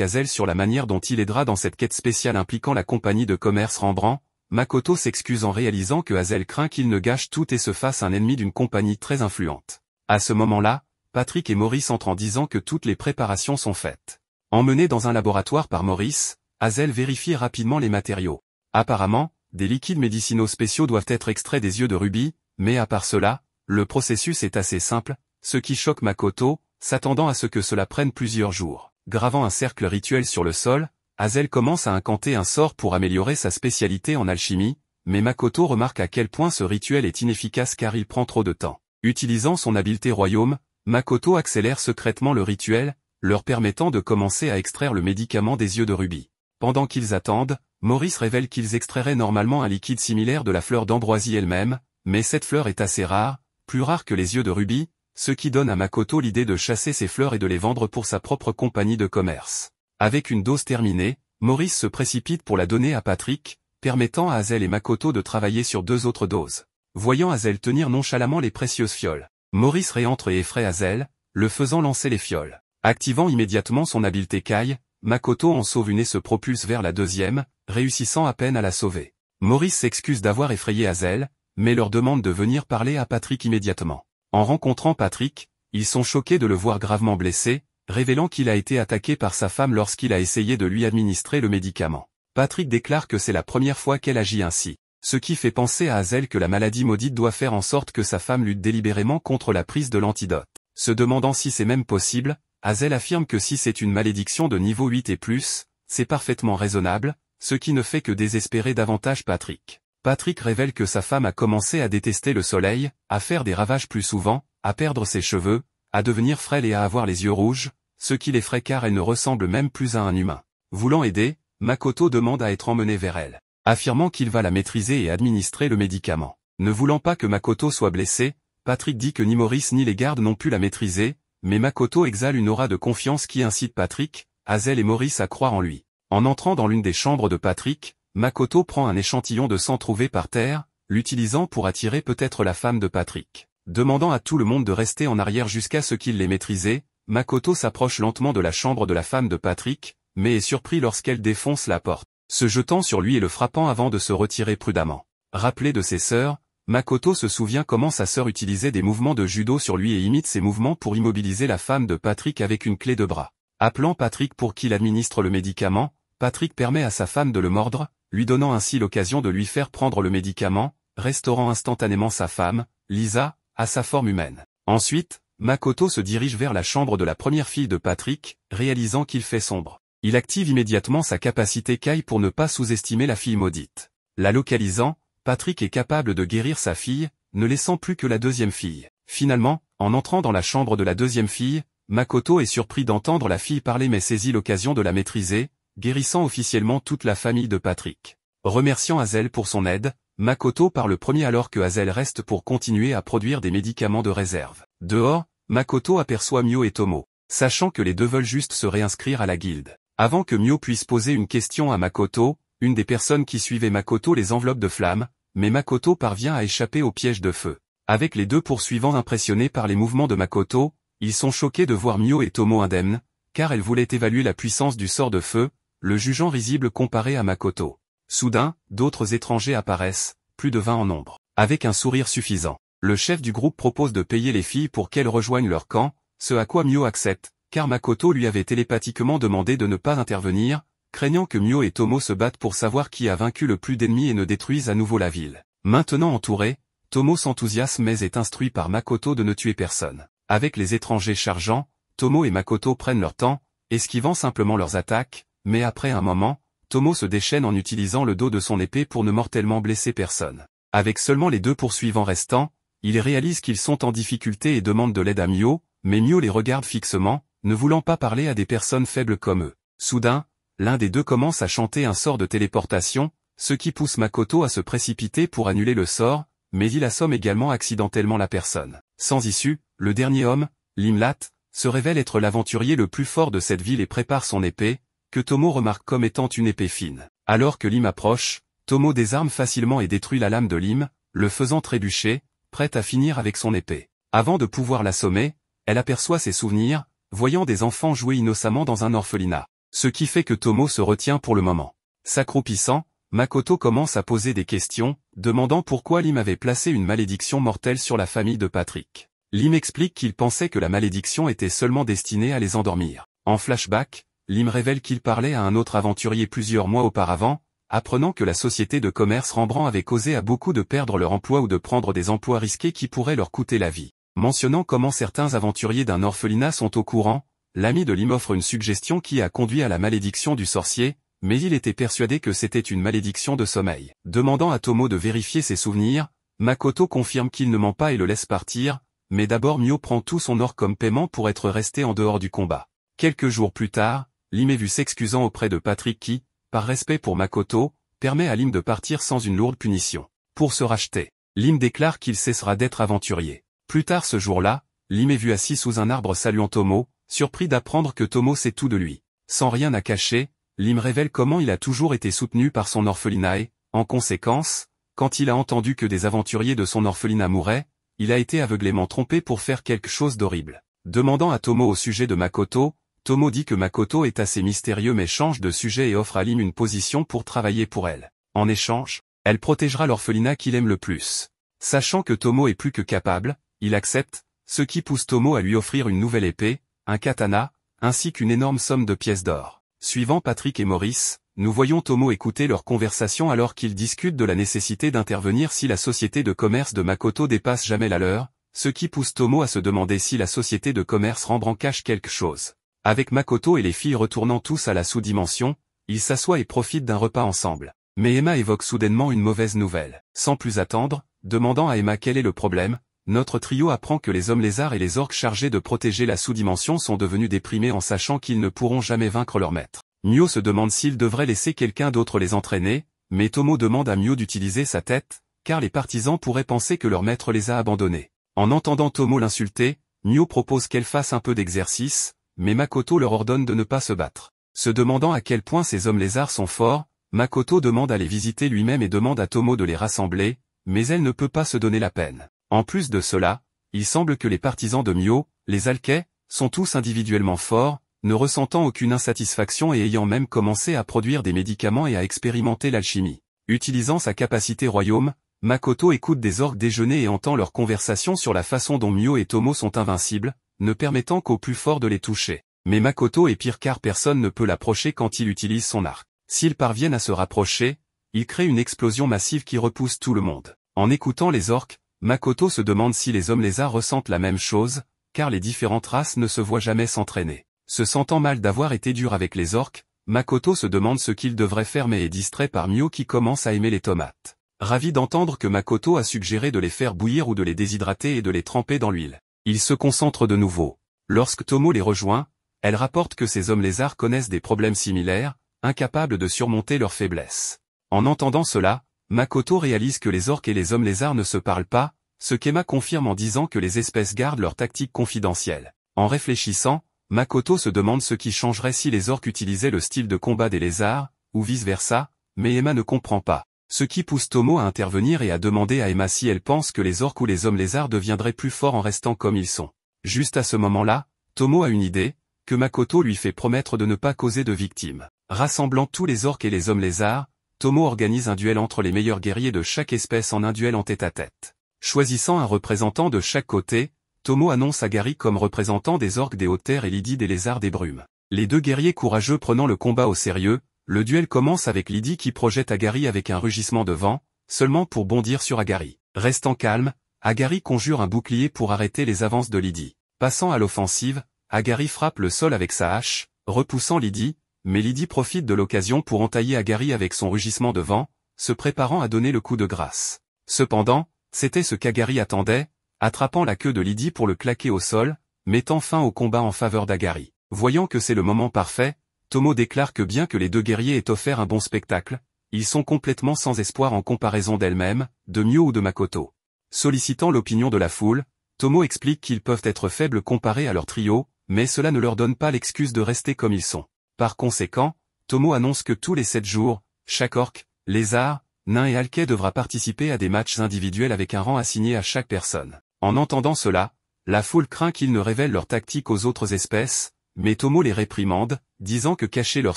Hazel sur la manière dont il aidera dans cette quête spéciale impliquant la compagnie de commerce Rembrandt, Makoto s'excuse en réalisant que Hazel craint qu'il ne gâche tout et se fasse un ennemi d'une compagnie très influente. À ce moment-là, Patrick et Maurice entrent en disant que toutes les préparations sont faites. Emmené dans un laboratoire par Maurice, Hazel vérifie rapidement les matériaux. Apparemment, des liquides médicinaux spéciaux doivent être extraits des yeux de Ruby, mais à part cela, le processus est assez simple, ce qui choque Makoto, s'attendant à ce que cela prenne plusieurs jours. Gravant un cercle rituel sur le sol, Hazel commence à incanter un sort pour améliorer sa spécialité en alchimie, mais Makoto remarque à quel point ce rituel est inefficace car il prend trop de temps. Utilisant son habileté royaume, Makoto accélère secrètement le rituel, leur permettant de commencer à extraire le médicament des yeux de Ruby. Pendant qu'ils attendent, Maurice révèle qu'ils extrairaient normalement un liquide similaire de la fleur d'ambroisie elle-même, mais cette fleur est assez rare, plus rare que les yeux de Ruby, ce qui donne à Makoto l'idée de chasser ces fleurs et de les vendre pour sa propre compagnie de commerce. Avec une dose terminée, Maurice se précipite pour la donner à Patrick, permettant à Hazel et Makoto de travailler sur 2 autres doses. Voyant Hazel tenir nonchalamment les précieuses fioles, Maurice réentre et effraie Hazel, le faisant lancer les fioles. Activant immédiatement son habileté Kai, Makoto en sauve une et se propulse vers la deuxième, réussissant à peine à la sauver. Maurice s'excuse d'avoir effrayé Hazel, mais leur demande de venir parler à Patrick immédiatement. En rencontrant Patrick, ils sont choqués de le voir gravement blessé, révélant qu'il a été attaqué par sa femme lorsqu'il a essayé de lui administrer le médicament. Patrick déclare que c'est la première fois qu'elle agit ainsi, ce qui fait penser à Hazel que la maladie maudite doit faire en sorte que sa femme lutte délibérément contre la prise de l'antidote. Se demandant si c'est même possible, Hazel affirme que si c'est une malédiction de niveau 8 et plus, c'est parfaitement raisonnable, ce qui ne fait que désespérer davantage Patrick. Patrick révèle que sa femme a commencé à détester le soleil, à faire des ravages plus souvent, à perdre ses cheveux, à devenir frêle et à avoir les yeux rouges, ce qui l'effraie car elle ne ressemble même plus à un humain. Voulant aider, Makoto demande à être emmené vers elle, affirmant qu'il va la maîtriser et administrer le médicament. Ne voulant pas que Makoto soit blessée, Patrick dit que ni Maurice ni les gardes n'ont pu la maîtriser, mais Makoto exhale une aura de confiance qui incite Patrick, Hazel et Maurice à croire en lui. En entrant dans l'une des chambres de Patrick, Makoto prend un échantillon de sang trouvé par terre, l'utilisant pour attirer peut-être la femme de Patrick. Demandant à tout le monde de rester en arrière jusqu'à ce qu'il l'ait maîtrisé, Makoto s'approche lentement de la chambre de la femme de Patrick, mais est surpris lorsqu'elle défonce la porte, se jetant sur lui et le frappant avant de se retirer prudemment. Rappelé de ses sœurs, Makoto se souvient comment sa sœur utilisait des mouvements de judo sur lui et imite ces mouvements pour immobiliser la femme de Patrick avec une clé de bras. Appelant Patrick pour qu'il administre le médicament, Patrick permet à sa femme de le mordre, lui donnant ainsi l'occasion de lui faire prendre le médicament, restaurant instantanément sa femme, Lisa, à sa forme humaine. Ensuite, Makoto se dirige vers la chambre de la première fille de Patrick, réalisant qu'il fait sombre. Il active immédiatement sa capacité Kai pour ne pas sous-estimer la fille maudite. La localisant, Patrick est capable de guérir sa fille, ne laissant plus que la deuxième fille. Finalement, en entrant dans la chambre de la deuxième fille, Makoto est surpris d'entendre la fille parler mais saisit l'occasion de la maîtriser, guérissant officiellement toute la famille de Patrick. Remerciant Hazel pour son aide, Makoto part le premier alors que Hazel reste pour continuer à produire des médicaments de réserve. Dehors, Makoto aperçoit Mio et Tomo, sachant que les deux veulent juste se réinscrire à la guilde. Avant que Mio puisse poser une question à Makoto, une des personnes qui suivaient Makoto les enveloppe de flammes, mais Makoto parvient à échapper au piège de feu. Avec les deux poursuivants impressionnés par les mouvements de Makoto, ils sont choqués de voir Mio et Tomo indemnes, car elle voulait évaluer la puissance du sort de feu, le jugeant risible comparé à Makoto. Soudain, d'autres étrangers apparaissent, plus de 20 en nombre. Avec un sourire suffisant, le chef du groupe propose de payer les filles pour qu'elles rejoignent leur camp, ce à quoi Mio accepte, car Makoto lui avait télépathiquement demandé de ne pas intervenir, craignant que Mio et Tomo se battent pour savoir qui a vaincu le plus d'ennemis et ne détruise à nouveau la ville. Maintenant entouré, Tomo s'enthousiasme mais est instruit par Makoto de ne tuer personne. Avec les étrangers chargeants, Tomo et Makoto prennent leur temps, esquivant simplement leurs attaques, mais après un moment, Tomo se déchaîne en utilisant le dos de son épée pour ne mortellement blesser personne. Avec seulement les deux poursuivants restants, il réalise qu'ils sont en difficulté et demande de l'aide à Mio, mais Mio les regarde fixement, ne voulant pas parler à des personnes faibles comme eux. Soudain, l'un des deux commence à chanter un sort de téléportation, ce qui pousse Makoto à se précipiter pour annuler le sort, mais il assomme également accidentellement la personne. Sans issue, le dernier homme, Limlat, se révèle être l'aventurier le plus fort de cette ville et prépare son épée, que Tomo remarque comme étant une épée fine. Alors que Lim approche, Tomo désarme facilement et détruit la lame de Lim, le faisant trébucher, prête à finir avec son épée. Avant de pouvoir l'assommer, elle aperçoit ses souvenirs, voyant des enfants jouer innocemment dans un orphelinat. Ce qui fait que Tomo se retient pour le moment. S'accroupissant, Makoto commence à poser des questions, demandant pourquoi Lim avait placé une malédiction mortelle sur la famille de Patrick. Lim explique qu'il pensait que la malédiction était seulement destinée à les endormir. En flashback, Lim révèle qu'il parlait à un autre aventurier plusieurs mois auparavant, apprenant que la société de commerce Rembrandt avait causé à beaucoup de perdre leur emploi ou de prendre des emplois risqués qui pourraient leur coûter la vie. Mentionnant comment certains aventuriers d'un orphelinat sont au courant, l'ami de Lim offre une suggestion qui a conduit à la malédiction du sorcier, mais il était persuadé que c'était une malédiction de sommeil. Demandant à Tomo de vérifier ses souvenirs, Makoto confirme qu'il ne ment pas et le laisse partir, mais d'abord Mio prend tout son or comme paiement pour être resté en dehors du combat. Quelques jours plus tard, Lim est vu s'excusant auprès de Patrick qui, par respect pour Makoto, permet à Lim de partir sans une lourde punition. Pour se racheter, Lim déclare qu'il cessera d'être aventurier. Plus tard ce jour-là, Lim est vu assis sous un arbre saluant Tomo, surpris d'apprendre que Tomo sait tout de lui. Sans rien à cacher, Lim révèle comment il a toujours été soutenu par son orphelinat et, en conséquence, quand il a entendu que des aventuriers de son orphelinat mouraient, il a été aveuglément trompé pour faire quelque chose d'horrible. Demandant à Tomo au sujet de Makoto, Tomo dit que Makoto est assez mystérieux mais change de sujet et offre à Lim une position pour travailler pour elle. En échange, elle protégera l'orphelinat qu'il aime le plus. Sachant que Tomo est plus que capable, il accepte, ce qui pousse Tomo à lui offrir une nouvelle épée, un katana, ainsi qu'une énorme somme de pièces d'or. Suivant Patrick et Maurice, nous voyons Tomo écouter leur conversation alors qu'ils discutent de la nécessité d'intervenir si la société de commerce de Makoto dépasse jamais la leur, ce qui pousse Tomo à se demander si la société de commerce Rembrandt cache quelque chose. Avec Makoto et les filles retournant tous à la sous-dimension, ils s'assoient et profitent d'un repas ensemble. Mais Emma évoque soudainement une mauvaise nouvelle. Sans plus attendre, demandant à Emma quel est le problème, notre trio apprend que les hommes lézards et les orques chargés de protéger la sous-dimension sont devenus déprimés en sachant qu'ils ne pourront jamais vaincre leur maître. Mio se demande s'il devrait laisser quelqu'un d'autre les entraîner, mais Tomo demande à Mio d'utiliser sa tête, car les partisans pourraient penser que leur maître les a abandonnés. En entendant Tomo l'insulter, Mio propose qu'elle fasse un peu d'exercice, mais Makoto leur ordonne de ne pas se battre. Se demandant à quel point ces hommes lézards sont forts, Makoto demande à les visiter lui-même et demande à Tomo de les rassembler, mais elle ne peut pas se donner la peine. En plus de cela, il semble que les partisans de Mio, les Alkais, sont tous individuellement forts, ne ressentant aucune insatisfaction et ayant même commencé à produire des médicaments et à expérimenter l'alchimie. Utilisant sa capacité royaume, Makoto écoute des orques déjeuner et entend leur conversation sur la façon dont Mio et Tomo sont invincibles, ne permettant qu'aux plus forts de les toucher. Mais Makoto est pire car personne ne peut l'approcher quand il utilise son arc. S'ils parviennent à se rapprocher, il crée une explosion massive qui repousse tout le monde. En écoutant les orques, Makoto se demande si les hommes lézards ressentent la même chose, car les différentes races ne se voient jamais s'entraîner. Se sentant mal d'avoir été dur avec les orques, Makoto se demande ce qu'il devrait faire mais est distrait par Mio qui commence à aimer les tomates. Ravi d'entendre que Makoto a suggéré de les faire bouillir ou de les déshydrater et de les tremper dans l'huile. Il se concentre de nouveau. Lorsque Tomo les rejoint, elle rapporte que ces hommes lézards connaissent des problèmes similaires, incapables de surmonter leurs faiblesses. En entendant cela, Makoto réalise que les orques et les hommes lézards ne se parlent pas, ce qu'Emma confirme en disant que les espèces gardent leur tactique confidentielle. En réfléchissant, Makoto se demande ce qui changerait si les orques utilisaient le style de combat des lézards, ou vice-versa, mais Emma ne comprend pas. Ce qui pousse Tomo à intervenir et à demander à Emma si elle pense que les orques ou les hommes lézards deviendraient plus forts en restant comme ils sont. Juste à ce moment-là, Tomo a une idée, que Makoto lui fait promettre de ne pas causer de victimes. Rassemblant tous les orques et les hommes lézards, Tomo organise un duel entre les meilleurs guerriers de chaque espèce en un duel en tête-à-tête. Choisissant un représentant de chaque côté, Tomo annonce Agari comme représentant des orques des hautes terres et Lydie des lézards des brumes. Les deux guerriers courageux prenant le combat au sérieux, le duel commence avec Lydie qui projette Agari avec un rugissement de vent, seulement pour bondir sur Agari. Restant calme, Agari conjure un bouclier pour arrêter les avances de Lydie. Passant à l'offensive, Agari frappe le sol avec sa hache, repoussant Lydie, mais Lydie profite de l'occasion pour entailler Agari avec son rugissement de vent, se préparant à donner le coup de grâce. Cependant, c'était ce qu'Agari attendait, attrapant la queue de Lydie pour le claquer au sol, mettant fin au combat en faveur d'Agari. Voyant que c'est le moment parfait, Tomo déclare que bien que les deux guerriers aient offert un bon spectacle, ils sont complètement sans espoir en comparaison d'elles-mêmes, de Mio ou de Makoto. Sollicitant l'opinion de la foule, Tomo explique qu'ils peuvent être faibles comparés à leur trio, mais cela ne leur donne pas l'excuse de rester comme ils sont. Par conséquent, Tomo annonce que tous les 7 jours, chaque orque, lézard, nain et alkais devra participer à des matchs individuels avec un rang assigné à chaque personne. En entendant cela, la foule craint qu'ils ne révèlent leur tactique aux autres espèces, mais Tomo les réprimande, disant que cacher leurs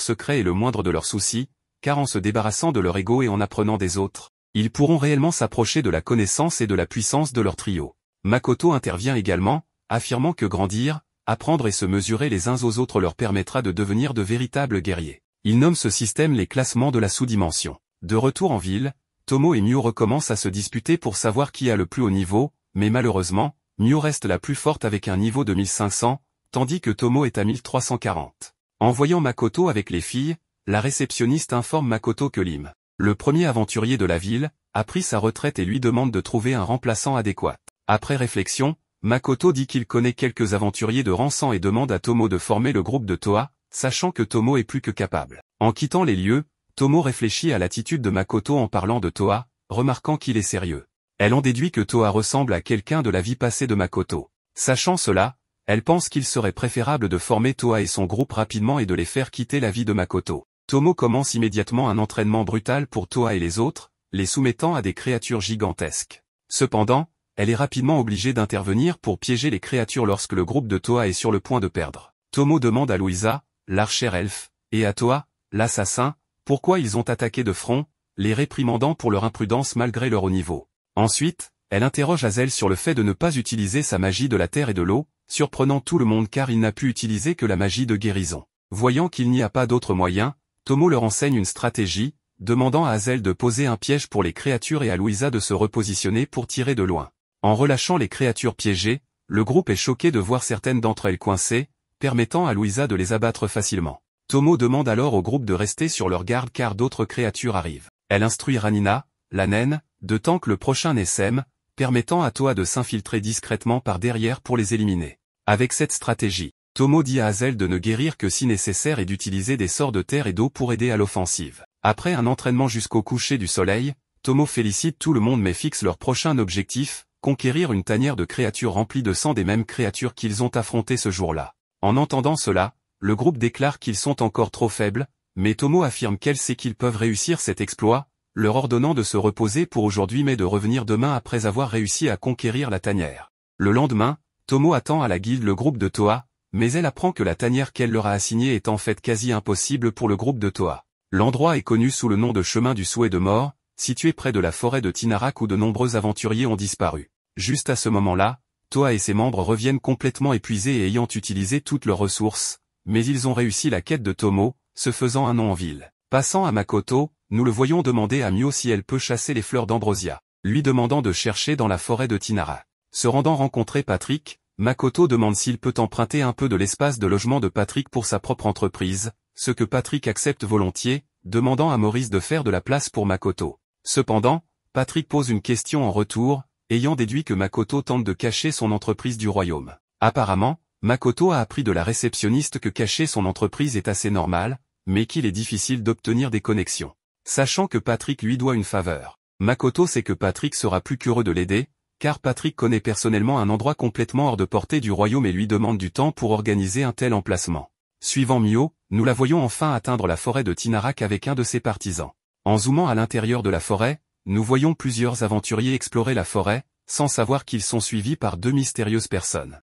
secrets est le moindre de leurs soucis, car en se débarrassant de leur ego et en apprenant des autres, ils pourront réellement s'approcher de la connaissance et de la puissance de leur trio. Makoto intervient également, affirmant que grandir, apprendre et se mesurer les uns aux autres leur permettra de devenir de véritables guerriers. Il nomme ce système les classements de la sous-dimension. De retour en ville, Tomo et Mio recommencent à se disputer pour savoir qui a le plus haut niveau, mais malheureusement, Mio reste la plus forte avec un niveau de 1500, tandis que Tomo est à 1340. En voyant Makoto avec les filles, la réceptionniste informe Makoto que Lim, le premier aventurier de la ville, a pris sa retraite et lui demande de trouver un remplaçant adéquat. Après réflexion, Makoto dit qu'il connaît quelques aventuriers de rang 100 et demande à Tomo de former le groupe de Toa, sachant que Tomo est plus que capable. En quittant les lieux, Tomo réfléchit à l'attitude de Makoto en parlant de Toa, remarquant qu'il est sérieux. Elle en déduit que Toa ressemble à quelqu'un de la vie passée de Makoto. Sachant cela, elle pense qu'il serait préférable de former Toa et son groupe rapidement et de les faire quitter la vie de Makoto. Tomo commence immédiatement un entraînement brutal pour Toa et les autres, les soumettant à des créatures gigantesques. Cependant, elle est rapidement obligée d'intervenir pour piéger les créatures lorsque le groupe de Toa est sur le point de perdre. Tomo demande à Louisa, l'archère elfe, et à Toa, l'assassin, pourquoi ils ont attaqué de front, les réprimandant pour leur imprudence malgré leur haut niveau. Ensuite, elle interroge Hazel sur le fait de ne pas utiliser sa magie de la terre et de l'eau, surprenant tout le monde car il n'a pu utiliser que la magie de guérison. Voyant qu'il n'y a pas d'autre moyen, Tomo leur enseigne une stratégie, demandant à Hazel de poser un piège pour les créatures et à Louisa de se repositionner pour tirer de loin. En relâchant les créatures piégées, le groupe est choqué de voir certaines d'entre elles coincées, permettant à Louisa de les abattre facilement. Tomo demande alors au groupe de rester sur leur garde car d'autres créatures arrivent. Elle instruit Ranina, la naine, de tank le prochain Nessem, permettant à Toa de s'infiltrer discrètement par derrière pour les éliminer. Avec cette stratégie, Tomo dit à Hazel de ne guérir que si nécessaire et d'utiliser des sorts de terre et d'eau pour aider à l'offensive. Après un entraînement jusqu'au coucher du soleil, Tomo félicite tout le monde mais fixe leur prochain objectif, conquérir une tanière de créatures remplie de sang des mêmes créatures qu'ils ont affrontées ce jour-là. En entendant cela, le groupe déclare qu'ils sont encore trop faibles, mais Tomo affirme qu'elle sait qu'ils peuvent réussir cet exploit, leur ordonnant de se reposer pour aujourd'hui mais de revenir demain après avoir réussi à conquérir la tanière. Le lendemain, Tomo attend à la guilde le groupe de Toa, mais elle apprend que la tanière qu'elle leur a assignée est en fait quasi impossible pour le groupe de Toa. L'endroit est connu sous le nom de chemin du souhait de mort, situé près de la forêt de Tinarak où de nombreux aventuriers ont disparu. Juste à ce moment-là, Toa et ses membres reviennent complètement épuisés et ayant utilisé toutes leurs ressources, mais ils ont réussi la quête de Tomo, se faisant un nom en ville. Passant à Makoto, nous le voyons demander à Mio si elle peut chasser les fleurs d'ambrosia, lui demandant de chercher dans la forêt de Tinarak. Se rendant rencontrer Patrick, Makoto demande s'il peut emprunter un peu de l'espace de logement de Patrick pour sa propre entreprise, ce que Patrick accepte volontiers, demandant à Maurice de faire de la place pour Makoto. Cependant, Patrick pose une question en retour, ayant déduit que Makoto tente de cacher son entreprise du royaume. Apparemment, Makoto a appris de la réceptionniste que cacher son entreprise est assez normal, mais qu'il est difficile d'obtenir des connexions. Sachant que Patrick lui doit une faveur, Makoto sait que Patrick sera plus qu'heureux de l'aider, car Patrick connaît personnellement un endroit complètement hors de portée du royaume et lui demande du temps pour organiser un tel emplacement. Suivant Mio, nous la voyons enfin atteindre la forêt de Tinarak avec un de ses partisans. En zoomant à l'intérieur de la forêt, nous voyons plusieurs aventuriers explorer la forêt, sans savoir qu'ils sont suivis par deux mystérieuses personnes.